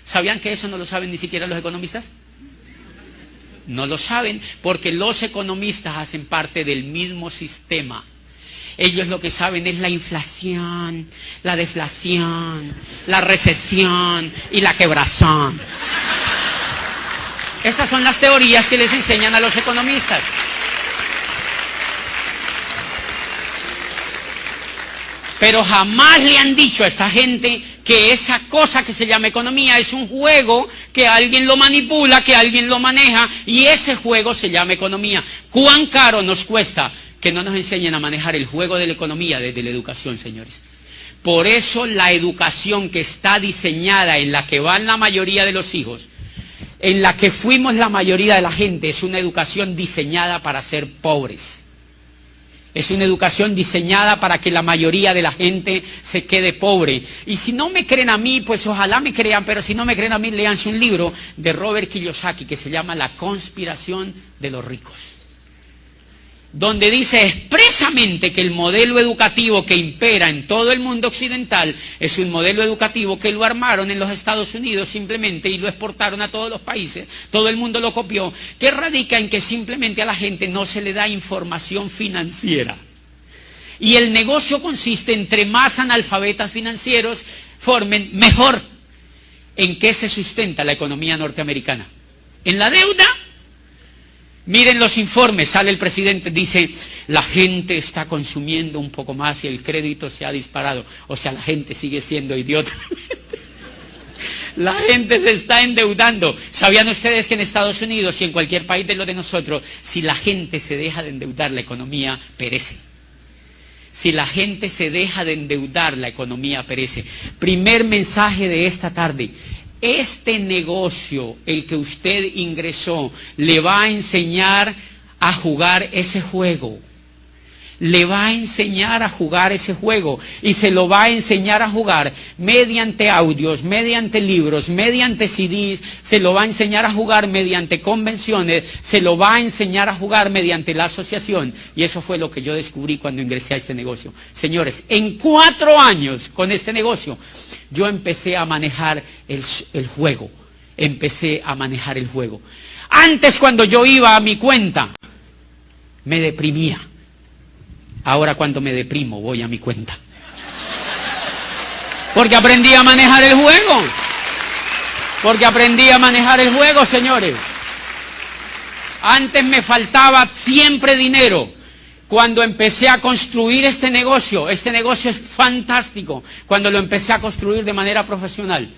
¿Sabían que eso no lo saben ni siquiera los economistas? No lo saben porque los economistas hacen parte del mismo sistema. Ellos lo que saben es la inflación, la deflación, la recesión y la quebrazón. Esas son las teorías que les enseñan a los economistas. Pero jamás le han dicho a esta gente que esa cosa que se llama economía es un juego que alguien lo manipula, que alguien lo maneja, y ese juego se llama economía. ¿Cuán caro nos cuesta que no nos enseñen a manejar el juego de la economía desde la educación, señores? Por eso la educación que está diseñada, en la que van la mayoría de los hijos, en la que fuimos la mayoría de la gente, es una educación diseñada para ser pobres. Es una educación diseñada para que la mayoría de la gente se quede pobre. Y si no me creen a mí, pues ojalá me crean, pero si no me creen a mí, léanse un libro de Robert Kiyosaki que se llama La conspiración de los ricos, donde dice expresamente que el modelo educativo que impera en todo el mundo occidental es un modelo educativo que lo armaron en los Estados Unidos simplemente y lo exportaron a todos los países, todo el mundo lo copió, que radica en que simplemente a la gente no se le da información financiera. Y el negocio consiste, entre más analfabetas financieros formen, mejor. ¿En qué se sustenta la economía norteamericana? ¿En la deuda? Miren los informes, sale el presidente, dice, la gente está consumiendo un poco más y el crédito se ha disparado. O sea, la gente sigue siendo idiota. La gente se está endeudando. ¿Sabían ustedes que en Estados Unidos y en cualquier país de lo de nosotros, si la gente se deja de endeudar, la economía perece? Si la gente se deja de endeudar, la economía perece. Primer mensaje de esta tarde. Este negocio, el que usted ingresó, le va a enseñar a jugar ese juego. Le va a enseñar a jugar ese juego y se lo va a enseñar a jugar mediante audios, mediante libros, mediante CDs, se lo va a enseñar a jugar mediante convenciones, se lo va a enseñar a jugar mediante la asociación. Y eso fue lo que yo descubrí cuando ingresé a este negocio. Señores, en 4 años con este negocio, yo empecé a manejar el juego. Empecé a manejar el juego. Antes, cuando yo iba a mi cuenta, me deprimía. Ahora cuando me deprimo, voy a mi cuenta. Porque aprendí a manejar el juego. Porque aprendí a manejar el juego, señores. Antes me faltaba siempre dinero. Cuando empecé a construir este negocio es fantástico. Cuando lo empecé a construir de manera profesional,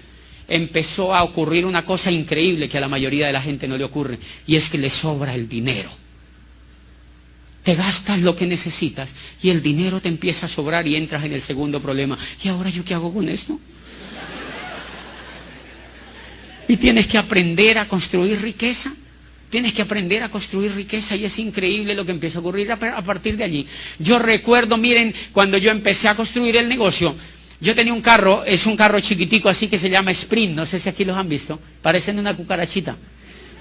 empezó a ocurrir una cosa increíble que a la mayoría de la gente no le ocurre, y es que le sobra el dinero. Te gastas lo que necesitas y el dinero te empieza a sobrar y entras en el segundo problema. ¿Y ahora yo qué hago con esto? Y tienes que aprender a construir riqueza. Tienes que aprender a construir riqueza, y es increíble lo que empieza a ocurrir a partir de allí. Yo recuerdo, miren, cuando yo empecé a construir el negocio, yo tenía un carro, es un carro chiquitico así que se llama Sprint, no sé si aquí los han visto, parecen una cucarachita,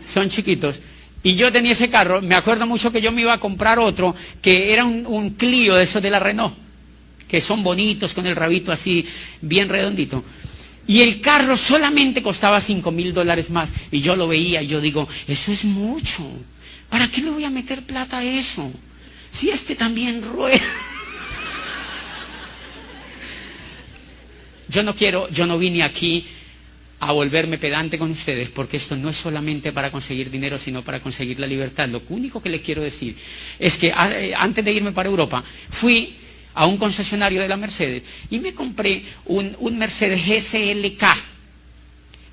son chiquitos. Y yo tenía ese carro, me acuerdo mucho que yo me iba a comprar otro, que era un Clio de esos de la Renault, que son bonitos, con el rabito así, bien redondito. Y el carro solamente costaba $5,000 más. Y yo lo veía y yo digo, eso es mucho. ¿Para qué le voy a meter plata a eso? Si este también rueda. Yo no vine aquí a volverme pedante con ustedes, porque esto no es solamente para conseguir dinero, sino para conseguir la libertad. Lo único que les quiero decir es que antes de irme para Europa, fui a un concesionario de la Mercedes y me compré un Mercedes SLK,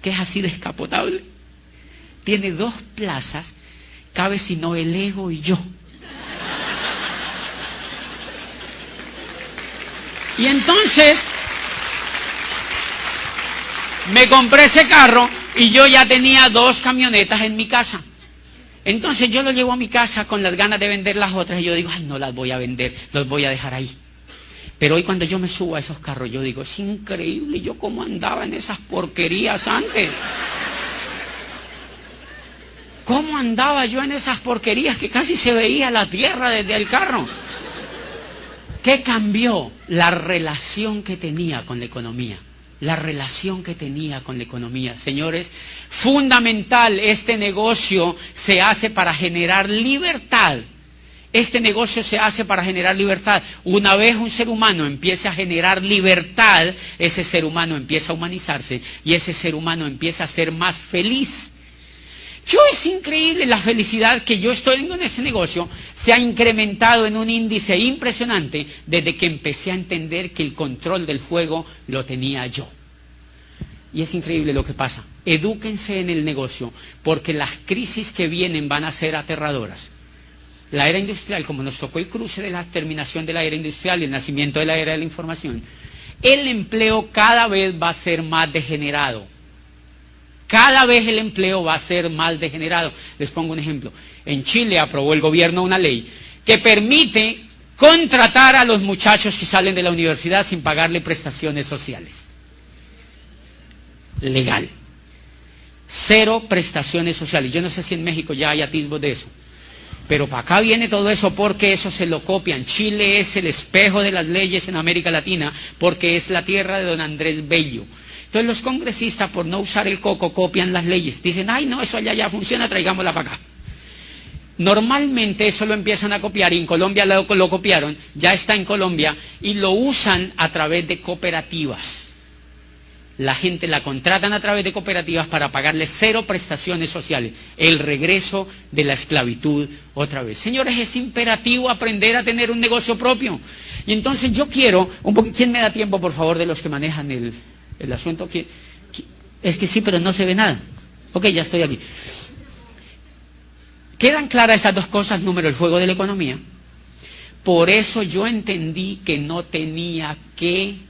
que es así descapotable. Tiene 2 plazas, cabe sino el ego y yo. Y entonces me compré ese carro y yo ya tenía 2 camionetas en mi casa. Entonces yo lo llevo a mi casa con las ganas de vender las otras y yo digo, ay, no las voy a vender, los voy a dejar ahí. Pero hoy cuando yo me subo a esos carros, yo digo, es increíble, yo cómo andaba en esas porquerías antes. ¿Cómo andaba yo en esas porquerías que casi se veía la tierra desde el carro? ¿Qué cambió? La relación que tenía con la economía. La relación que tenía con la economía. Señores, fundamental, este negocio se hace para generar libertad. Este negocio se hace para generar libertad. Una vez un ser humano empiece a generar libertad, ese ser humano empieza a humanizarse y ese ser humano empieza a ser más feliz. Es increíble la felicidad que yo estoy en ese negocio. Se ha incrementado en un índice impresionante desde que empecé a entender que el control del fuego lo tenía yo. Y es increíble lo que pasa. Edúquense en el negocio, porque las crisis que vienen van a ser aterradoras. La era industrial, como nos tocó el cruce de la terminación de la era industrial y el nacimiento de la era de la información, el empleo cada vez va a ser más degenerado. Cada vez el empleo va a ser más degenerado. Les pongo un ejemplo. En Chile aprobó el gobierno una ley que permite contratar a los muchachos que salen de la universidad sin pagarle prestaciones sociales. Legal. 0 prestaciones sociales. Yo no sé si en México ya hay atisbos de eso. Pero para acá viene todo eso porque eso se lo copian. Chile es el espejo de las leyes en América Latina porque es la tierra de don Andrés Bello. Entonces los congresistas, por no usar el coco, copian las leyes. Dicen, ay no, eso allá ya funciona, traigámosla para acá. Normalmente eso lo empiezan a copiar y en Colombia lo copiaron, ya está en Colombia y lo usan a través de cooperativas. La gente la contratan a través de cooperativas para pagarle 0 prestaciones sociales. El regreso de la esclavitud otra vez. Señores, es imperativo aprender a tener un negocio propio. Y entonces yo quiero, ¿quién me da tiempo, por favor, de los que manejan el asunto? Es que sí, pero no se ve nada. Ok, ya estoy aquí. ¿Quedan claras esas 2 cosas? Número, el juego de la economía. Por eso yo entendí que no tenía que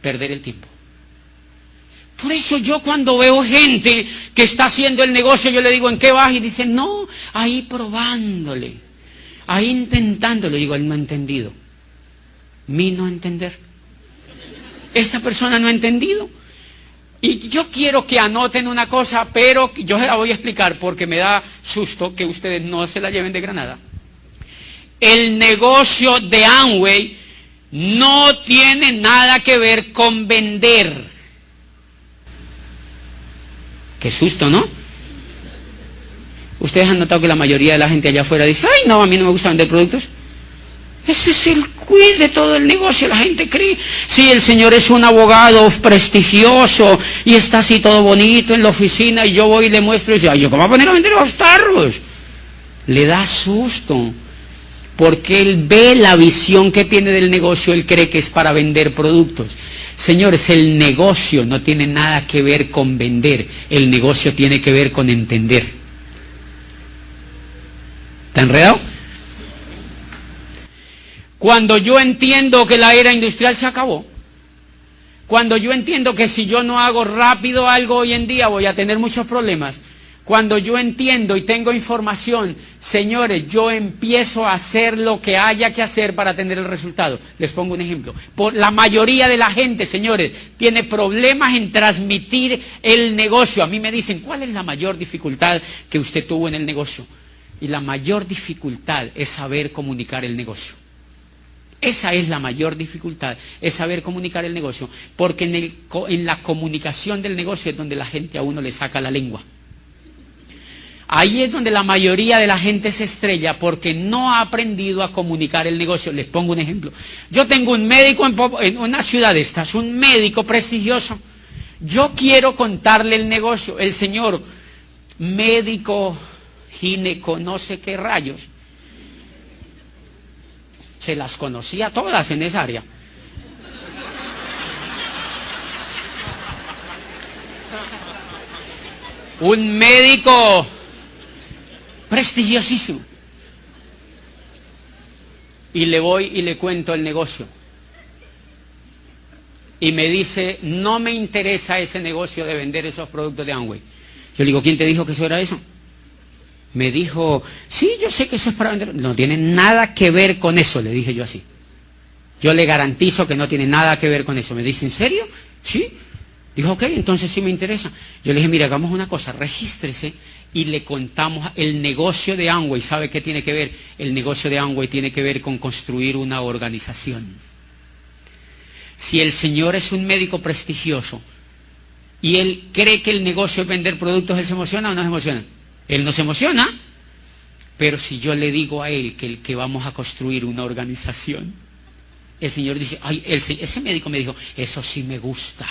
perder el tiempo. Por eso yo cuando veo gente que está haciendo el negocio, yo le digo, ¿en qué vas? Y dicen, no, ahí probándole, ahí intentándolo. Digo, él no ha entendido. Mi no entender. Esta persona no ha entendido. Y yo quiero que anoten una cosa, pero yo se la voy a explicar porque me da susto que ustedes no se la lleven de Granada. El negocio de Amway no tiene nada que ver con vender. Qué susto, ¿no? Ustedes han notado que la mayoría de la gente allá afuera dice, ay no, a mí no me gusta vender productos. Ese es el quiz de todo el negocio. La gente cree, sí, el señor es un abogado prestigioso y está así todo bonito en la oficina y yo voy y le muestro y dice, ay, ¿yo cómo voy a poner a vender los tarros? Le da susto, porque él ve la visión que tiene del negocio, él cree que es para vender productos. Señores, el negocio no tiene nada que ver con vender, el negocio tiene que ver con entender. ¿Está enredado? Cuando yo entiendo que la era industrial se acabó, cuando yo entiendo que si yo no hago rápido algo hoy en día voy a tener muchos problemas, cuando yo entiendo y tengo información, señores, yo empiezo a hacer lo que haya que hacer para tener el resultado. Les pongo un ejemplo. La mayoría de la gente, señores, tiene problemas en transmitir el negocio. A mí me dicen, ¿cuál es la mayor dificultad que usted tuvo en el negocio? Y la mayor dificultad es saber comunicar el negocio. Esa es la mayor dificultad, es saber comunicar el negocio, porque en la comunicación del negocio es donde la gente a uno le saca la lengua. Ahí es donde la mayoría de la gente se estrella porque no ha aprendido a comunicar el negocio. Les pongo un ejemplo. Yo tengo un médico en una ciudad de estas, un médico prestigioso. Yo quiero contarle el negocio. El señor médico, gineco, no sé qué rayos, se las conocía todas en esa área. Un médico prestigiosísimo. Y le voy y le cuento el negocio. Y me dice, no me interesa ese negocio de vender esos productos de Amway. Yo le digo, ¿quién te dijo que eso era eso? Me dijo, sí, yo sé que eso es para vender. No tiene nada que ver con eso, le dije yo así. Yo le garantizo que no tiene nada que ver con eso. Me dice, ¿en serio? Sí. Dijo, ok, entonces sí me interesa. Yo le dije, mira, hagamos una cosa, regístrese y le contamos el negocio de Amway. ¿Sabe qué tiene que ver? El negocio de Amway tiene que ver con construir una organización. Si el señor es un médico prestigioso y él cree que el negocio es vender productos, ¿él se emociona o no se emociona? Él no se emociona, pero si yo le digo a él que vamos a construir una organización, el señor dice, ay, ese médico me dijo, eso sí me gusta.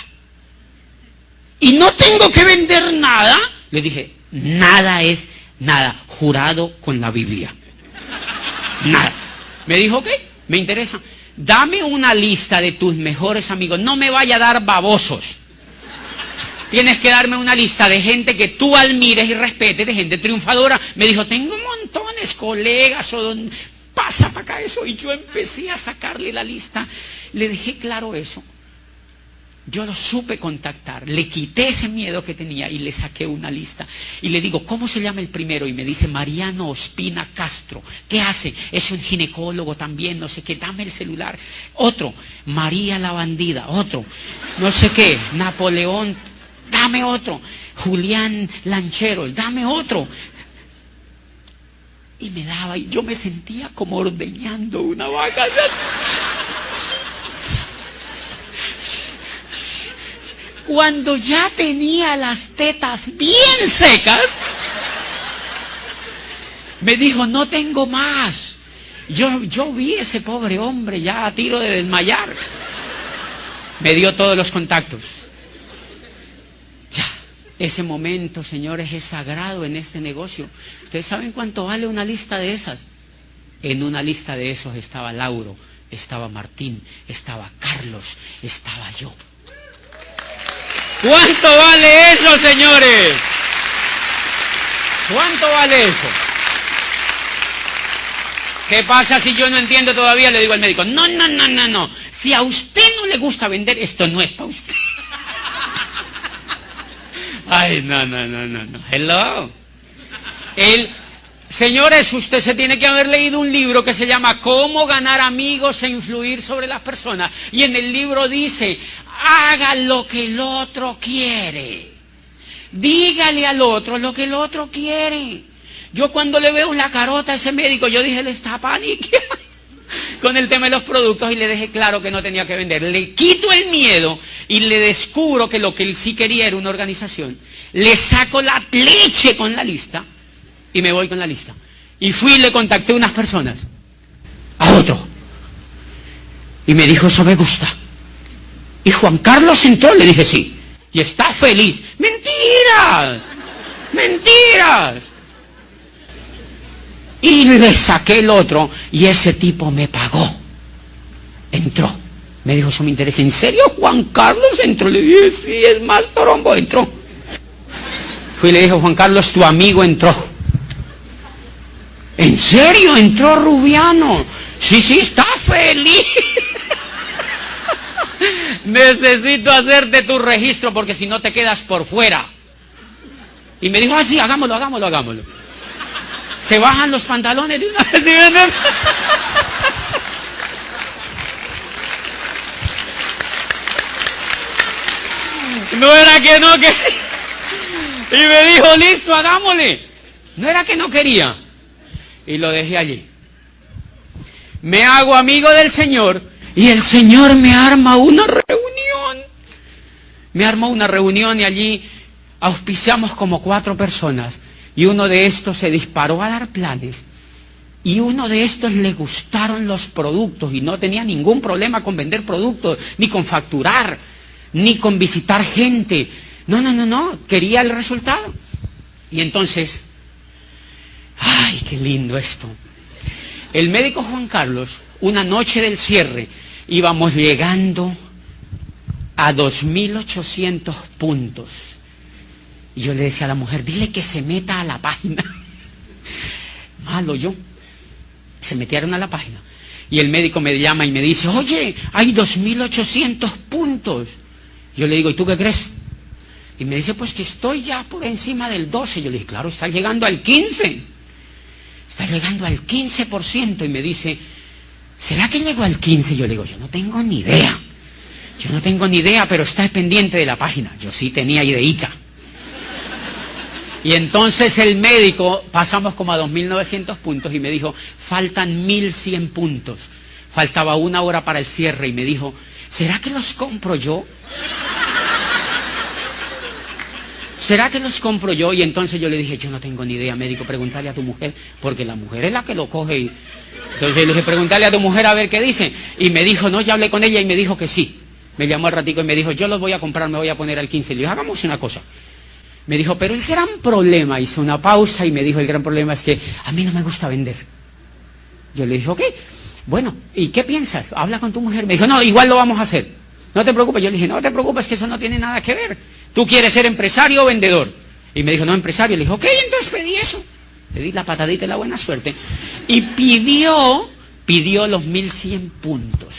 Y no tengo que vender nada. Le dije, nada es nada, jurado con la Biblia. Nada. Me dijo, ok, me interesa. Dame una lista de tus mejores amigos, no me vaya a dar babosos. Tienes que darme una lista de gente que tú admires y respetes, de gente triunfadora. Me dijo, tengo montones, colegas, pasa para acá eso. Y yo empecé a sacarle la lista. Le dejé claro eso. Yo lo supe contactar, le quité ese miedo que tenía y le saqué una lista. Y le digo, ¿cómo se llama el primero? Y me dice, Mariano Ospina Castro. ¿Qué hace? Es un ginecólogo también, no sé qué, dame el celular. Otro, María la Bandida. Otro, no sé qué, Napoleón, dame otro. Julián Lanchero, dame otro. Y me daba, y yo me sentía como ordeñando una vaca. Cuando ya tenía las tetas bien secas, me dijo, no tengo más. Yo vi a ese pobre hombre ya a tiro de desmayar. Me dio todos los contactos. Ya, ese momento, señores, es sagrado en este negocio. ¿Ustedes saben cuánto vale una lista de esas? En una lista de esos estaba Lauro, estaba Martín, estaba Carlos, estaba yo. ¿Cuánto vale eso, señores? ¿Cuánto vale eso? ¿Qué pasa si yo no entiendo todavía? Le digo al médico, no. Si a usted no le gusta vender, esto no es para usted. Ay, no. Hello. Señores, usted se tiene que haber leído un libro que se llama Cómo ganar amigos e influir sobre las personas. Y en el libro dice, haga lo que el otro quiere. Dígale al otro lo que el otro quiere. Yo cuando le veo la carota a ese médico, yo dije, le está paniqueando con el tema de los productos y le dejé claro que no tenía que vender. Le quito el miedo y le descubro que lo que él sí quería era una organización. Le saco la leche con la lista y me voy con la lista. Y fui y le contacté a unas personas, a otro, y me dijo, eso me gusta. Y Juan Carlos entró, le dije, sí, y está feliz. ¡Mentiras! ¡Mentiras! Y le saqué el otro, y ese tipo me pagó. Entró. Me dijo, eso me interesa. ¿En serio, Juan Carlos entró? Le dije, sí, es más, Torombo entró. Fui y le dije, Juan Carlos, tu amigo entró. ¿En serio entró Rubiano? Sí, sí, está feliz. Necesito hacerte tu registro porque si no te quedas por fuera. Y me dijo, ah, sí, hagámoslo, hagámoslo, hagámoslo. Se bajan los pantalones de una vez. ¿Sí? No era que no quería. Y me dijo, listo, hagámosle. No era que no quería. Y lo dejé allí. Me hago amigo del Señor y el Señor me arma una reunión. Me armó una reunión y allí auspiciamos como 4 personas. Y uno de estos se disparó a dar planes. Y uno de estos le gustaron los productos y no tenía ningún problema con vender productos, ni con facturar, ni con visitar gente. No, quería el resultado. Y entonces, ay, qué lindo esto. El médico Juan Carlos, una noche del cierre, íbamos llegando a 2.800 puntos. Y yo le decía a la mujer, dile que se meta a la página. Malo yo. Se metieron a la página. Y el médico me llama y me dice, oye, hay 2.800 puntos. Yo le digo, ¿y tú qué crees? Y me dice, pues que estoy ya por encima del 12. Yo le dije, claro, está llegando al 15. Está llegando al 15%. Y me dice, ¿será que llegó al 15? Yo le digo, yo no tengo ni idea. Yo no tengo ni idea, pero está pendiente de la página. Yo sí tenía ideita. Y entonces el médico, pasamos como a 2.900 puntos y me dijo, faltan 1.100 puntos. Faltaba 1 hora para el cierre y me dijo, ¿será que los compro yo? ¿Será que los compro yo? Y entonces yo le dije, yo no tengo ni idea, médico, pregúntale a tu mujer, porque la mujer es la que lo coge. Y entonces le dije, pregúntale a tu mujer a ver qué dice. Y me dijo, no, ya hablé con ella y me dijo que sí. Me llamó al ratico y me dijo, yo los voy a comprar, me voy a poner al 15. Le dije, hagamos una cosa. Me dijo, pero el gran problema, hizo una pausa y me dijo, el gran problema es que a mí no me gusta vender. Yo le dije, ok, bueno, ¿y qué piensas? Habla con tu mujer. Me dijo, no, igual lo vamos a hacer. No te preocupes. Yo le dije, no te preocupes, que eso no tiene nada que ver. ¿Tú quieres ser empresario o vendedor? Y me dijo, no, empresario. Le dije, ok, entonces pedí eso. Le di la patadita y la buena suerte. Y pidió los 1.100 puntos.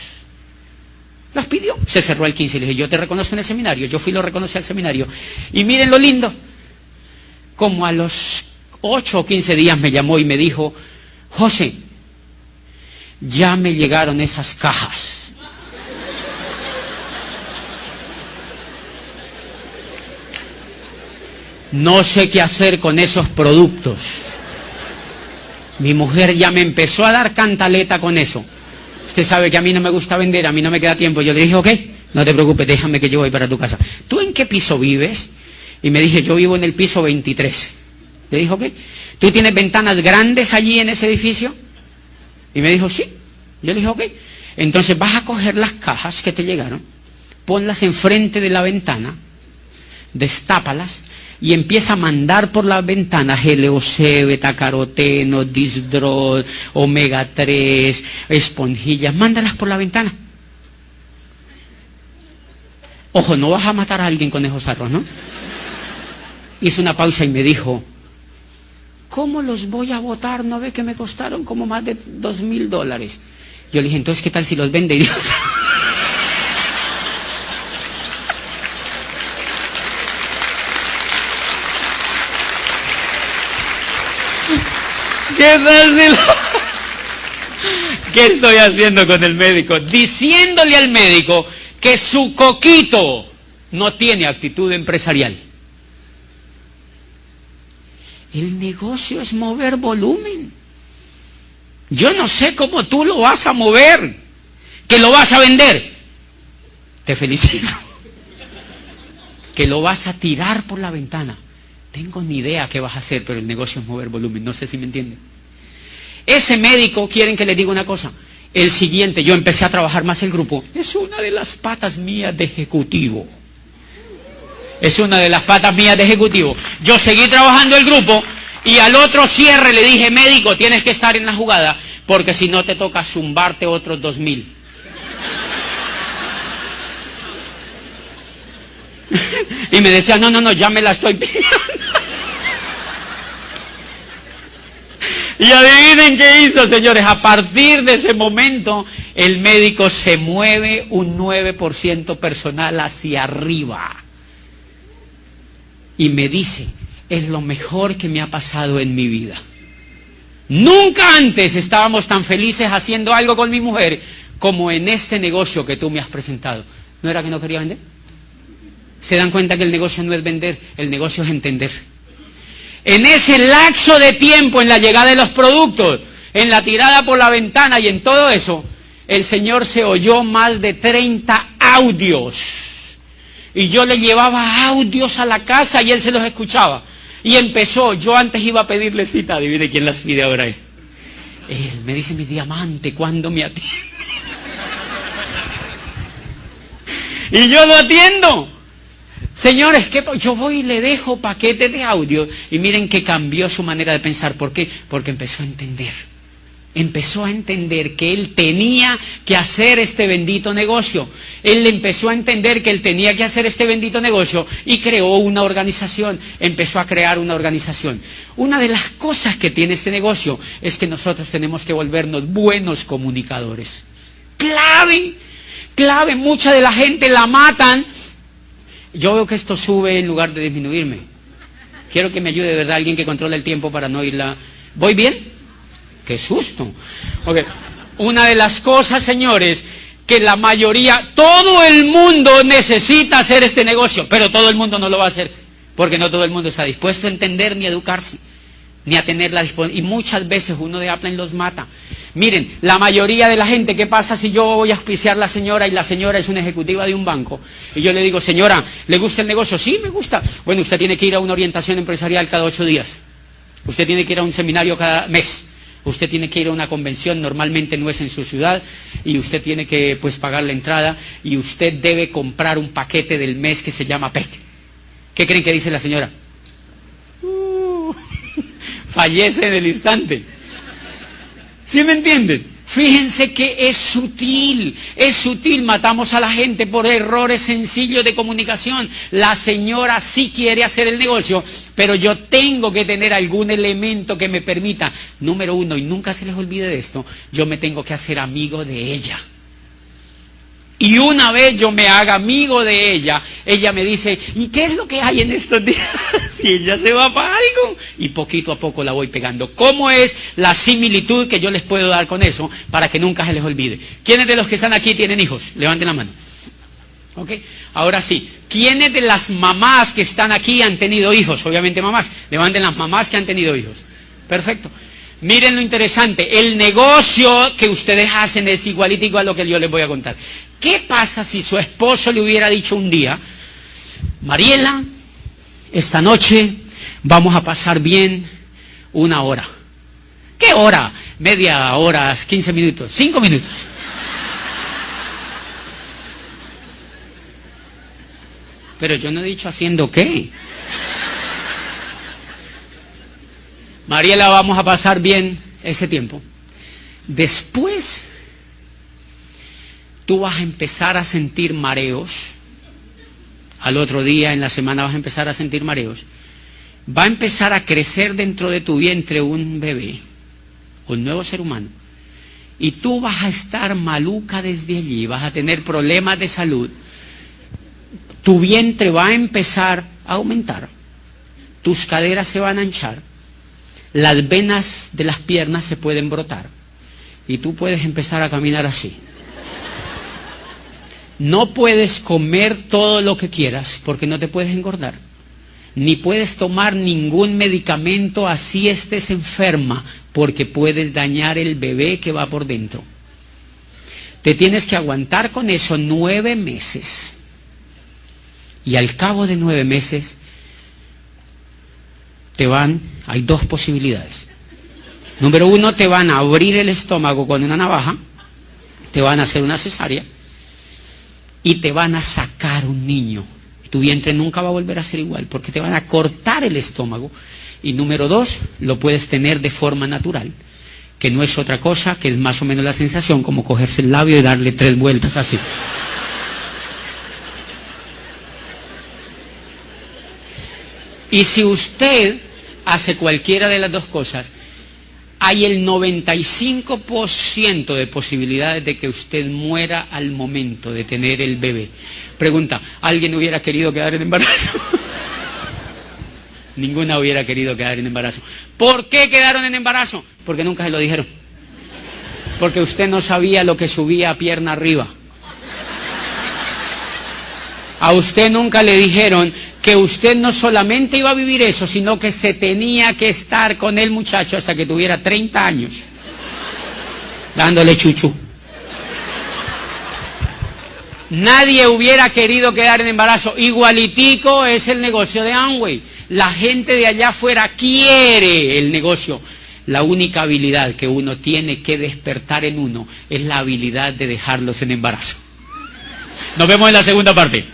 Los pidió. Se cerró el 15. Le dije, yo te reconozco en el seminario. Yo fui y lo reconocí al seminario. Y miren lo lindo. Como a los 8 o 15 días me llamó y me dijo, José, ya me llegaron esas cajas. No sé qué hacer con esos productos. Mi mujer ya me empezó a dar cantaleta con eso. Usted sabe que a mí no me gusta vender, a mí no me queda tiempo. Yo le dije, ok, no te preocupes, déjame que yo voy para tu casa. ¿Tú en qué piso vives? Y me dije, yo vivo en el piso 23. Le dije, ok. ¿Tú tienes ventanas grandes allí en ese edificio? Y me dijo, sí. Yo le dije, ok. Entonces vas a coger las cajas que te llegaron, ponlas enfrente de la ventana, destápalas y empieza a mandar por las ventanas GLOC, betacaroteno, Disdrol, omega 3, esponjillas, mándalas por la ventana. Ojo, no vas a matar a alguien con esos arroz, ¿no? Hizo una pausa y me dijo, ¿cómo los voy a botar? ¿No ve que me costaron como más de $2.000? Yo le dije, entonces, ¿qué tal si los vende? Y dijo, ¿qué tal si ¿Qué estoy haciendo con el médico? Diciéndole al médico que su coquito no tiene actitud empresarial. El negocio es mover volumen. Yo no sé cómo tú lo vas a mover, que lo vas a vender. Te felicito. Que lo vas a tirar por la ventana. tengo ni idea qué vas a hacer, pero el negocio es mover volumen, no sé si me entienden. Ese médico, quieren que les diga una cosa, el siguiente, yo empecé a trabajar más el grupo, es una de las patas mías de ejecutivo. Es una de las patas mías de ejecutivo. Yo seguí trabajando el grupo y al otro cierre le dije, médico, tienes que estar en la jugada, porque si no te toca zumbarte otros 2.000. Y me decía, no, ya me la estoy pidiendo. Y adivinen qué hizo, señores. A partir de ese momento, el médico se mueve un 9% personal hacia arriba. Y me dice, es lo mejor que me ha pasado en mi vida. Nunca antes estábamos tan felices haciendo algo con mi mujer como en este negocio que tú me has presentado. ¿No era que no quería vender? Se dan cuenta que el negocio no es vender, el negocio es entender. En ese lapso de tiempo, en la llegada de los productos, en la tirada por la ventana y en todo eso, el señor se oyó más de 30 audios. Y yo le llevaba audios a la casa y él se los escuchaba. Y empezó, yo antes iba a pedirle cita, adivine quién las pide ahora. Él me dice, mi diamante, ¿cuándo me atiende? Y yo lo atiendo. Señores, yo voy y le dejo paquetes de audio y miren que cambió su manera de pensar. ¿Por qué? Porque empezó a entender. Empezó a entender que él tenía que hacer este bendito negocio. Él empezó a entender que él tenía que hacer este bendito negocio y creó una organización. Empezó a crear una organización. Una de las cosas que tiene este negocio es que nosotros tenemos que volvernos buenos comunicadores. Clave, clave. Mucha de la gente la matan. Yo veo que esto sube en lugar de disminuirme. Quiero que me ayude de verdad alguien que controle el tiempo para no irla. ¿Voy bien? ¡Qué susto! Okay. Una de las cosas, señores, que la mayoría, todo el mundo necesita hacer este negocio, pero todo el mundo no lo va a hacer, porque no todo el mundo está dispuesto a entender ni a educarse, ni a tener la disponibilidad. Y muchas veces uno de Apple los mata. Miren, la mayoría de la gente, ¿qué pasa si yo voy a auspiciar a la señora y la señora es una ejecutiva de un banco? Y yo le digo, señora, ¿le gusta el negocio? Sí, me gusta. Bueno, usted tiene que ir a una orientación empresarial cada 8 días. Usted tiene que ir a un seminario cada mes. Usted tiene que ir a una convención, normalmente no es en su ciudad, y usted tiene que pagar la entrada, y usted debe comprar un paquete del mes que se llama PEC. ¿Qué creen que dice la señora? Fallece en el instante. ¿Sí me entienden? Fíjense que es sutil, matamos a la gente por errores sencillos de comunicación. La señora sí quiere hacer el negocio, pero yo tengo que tener algún elemento que me permita, número uno, y nunca se les olvide de esto, yo me tengo que hacer amigo de ella. Y una vez yo me haga amigo de ella, ella me dice, ¿y qué es lo que hay en estos días? Si ella se va para algo, y poquito a poco la voy pegando. ¿Cómo es la similitud que yo les puedo dar con eso para que nunca se les olvide? ¿Quiénes de los que están aquí tienen hijos? Levanten la mano. ¿Ok? Ahora sí, ¿quiénes de las mamás que están aquí han tenido hijos? Obviamente mamás. Levanten las mamás que han tenido hijos. Perfecto. Miren lo interesante, el negocio que ustedes hacen es igualito a lo que yo les voy a contar. ¿Qué pasa si su esposo le hubiera dicho un día, Mariela, esta noche vamos a pasar bien 1 hora? ¿Qué hora? Media hora, 15 minutos, 5 minutos. Pero yo no he dicho haciendo qué. Mariela, vamos a pasar bien ese tiempo. Después, tú vas a empezar a sentir mareos. Al otro día, en la semana, vas a empezar a sentir mareos. Va a empezar a crecer dentro de tu vientre un bebé, un nuevo ser humano. Y tú vas a estar maluca desde allí, vas a tener problemas de salud. Tu vientre va a empezar a aumentar. Tus caderas se van a anchar. Las venas de las piernas se pueden brotar y tú puedes empezar a caminar así. No puedes comer todo lo que quieras porque no te puedes engordar, ni puedes tomar ningún medicamento así estés enferma porque puedes dañar el bebé que va por dentro. Te tienes que aguantar con eso 9 meses y al cabo de 9 meses hay dos posibilidades. Número uno, te van a abrir el estómago con una navaja, te van a hacer una cesárea y te van a sacar un niño. Tu vientre nunca va a volver a ser igual porque te van a cortar el estómago. Y número dos, lo puedes tener de forma natural, que no es otra cosa que es más o menos la sensación como cogerse el labio y darle 3 vueltas así. Y si usted hace cualquiera de las dos cosas, hay el 95% de posibilidades de que usted muera al momento de tener el bebé. Pregunta, ¿alguien hubiera querido quedar en embarazo? Ninguna hubiera querido quedar en embarazo. ¿Por qué quedaron en embarazo? Porque nunca se lo dijeron. Porque usted no sabía lo que subía a pierna arriba. A usted nunca le dijeron que usted no solamente iba a vivir eso, sino que se tenía que estar con el muchacho hasta que tuviera 30 años, dándole chuchu. Nadie hubiera querido quedar en embarazo. Igualitico es el negocio de Amway. La gente de allá afuera quiere el negocio. La única habilidad que uno tiene que despertar en uno es la habilidad de dejarlos en embarazo. Nos vemos en la segunda parte.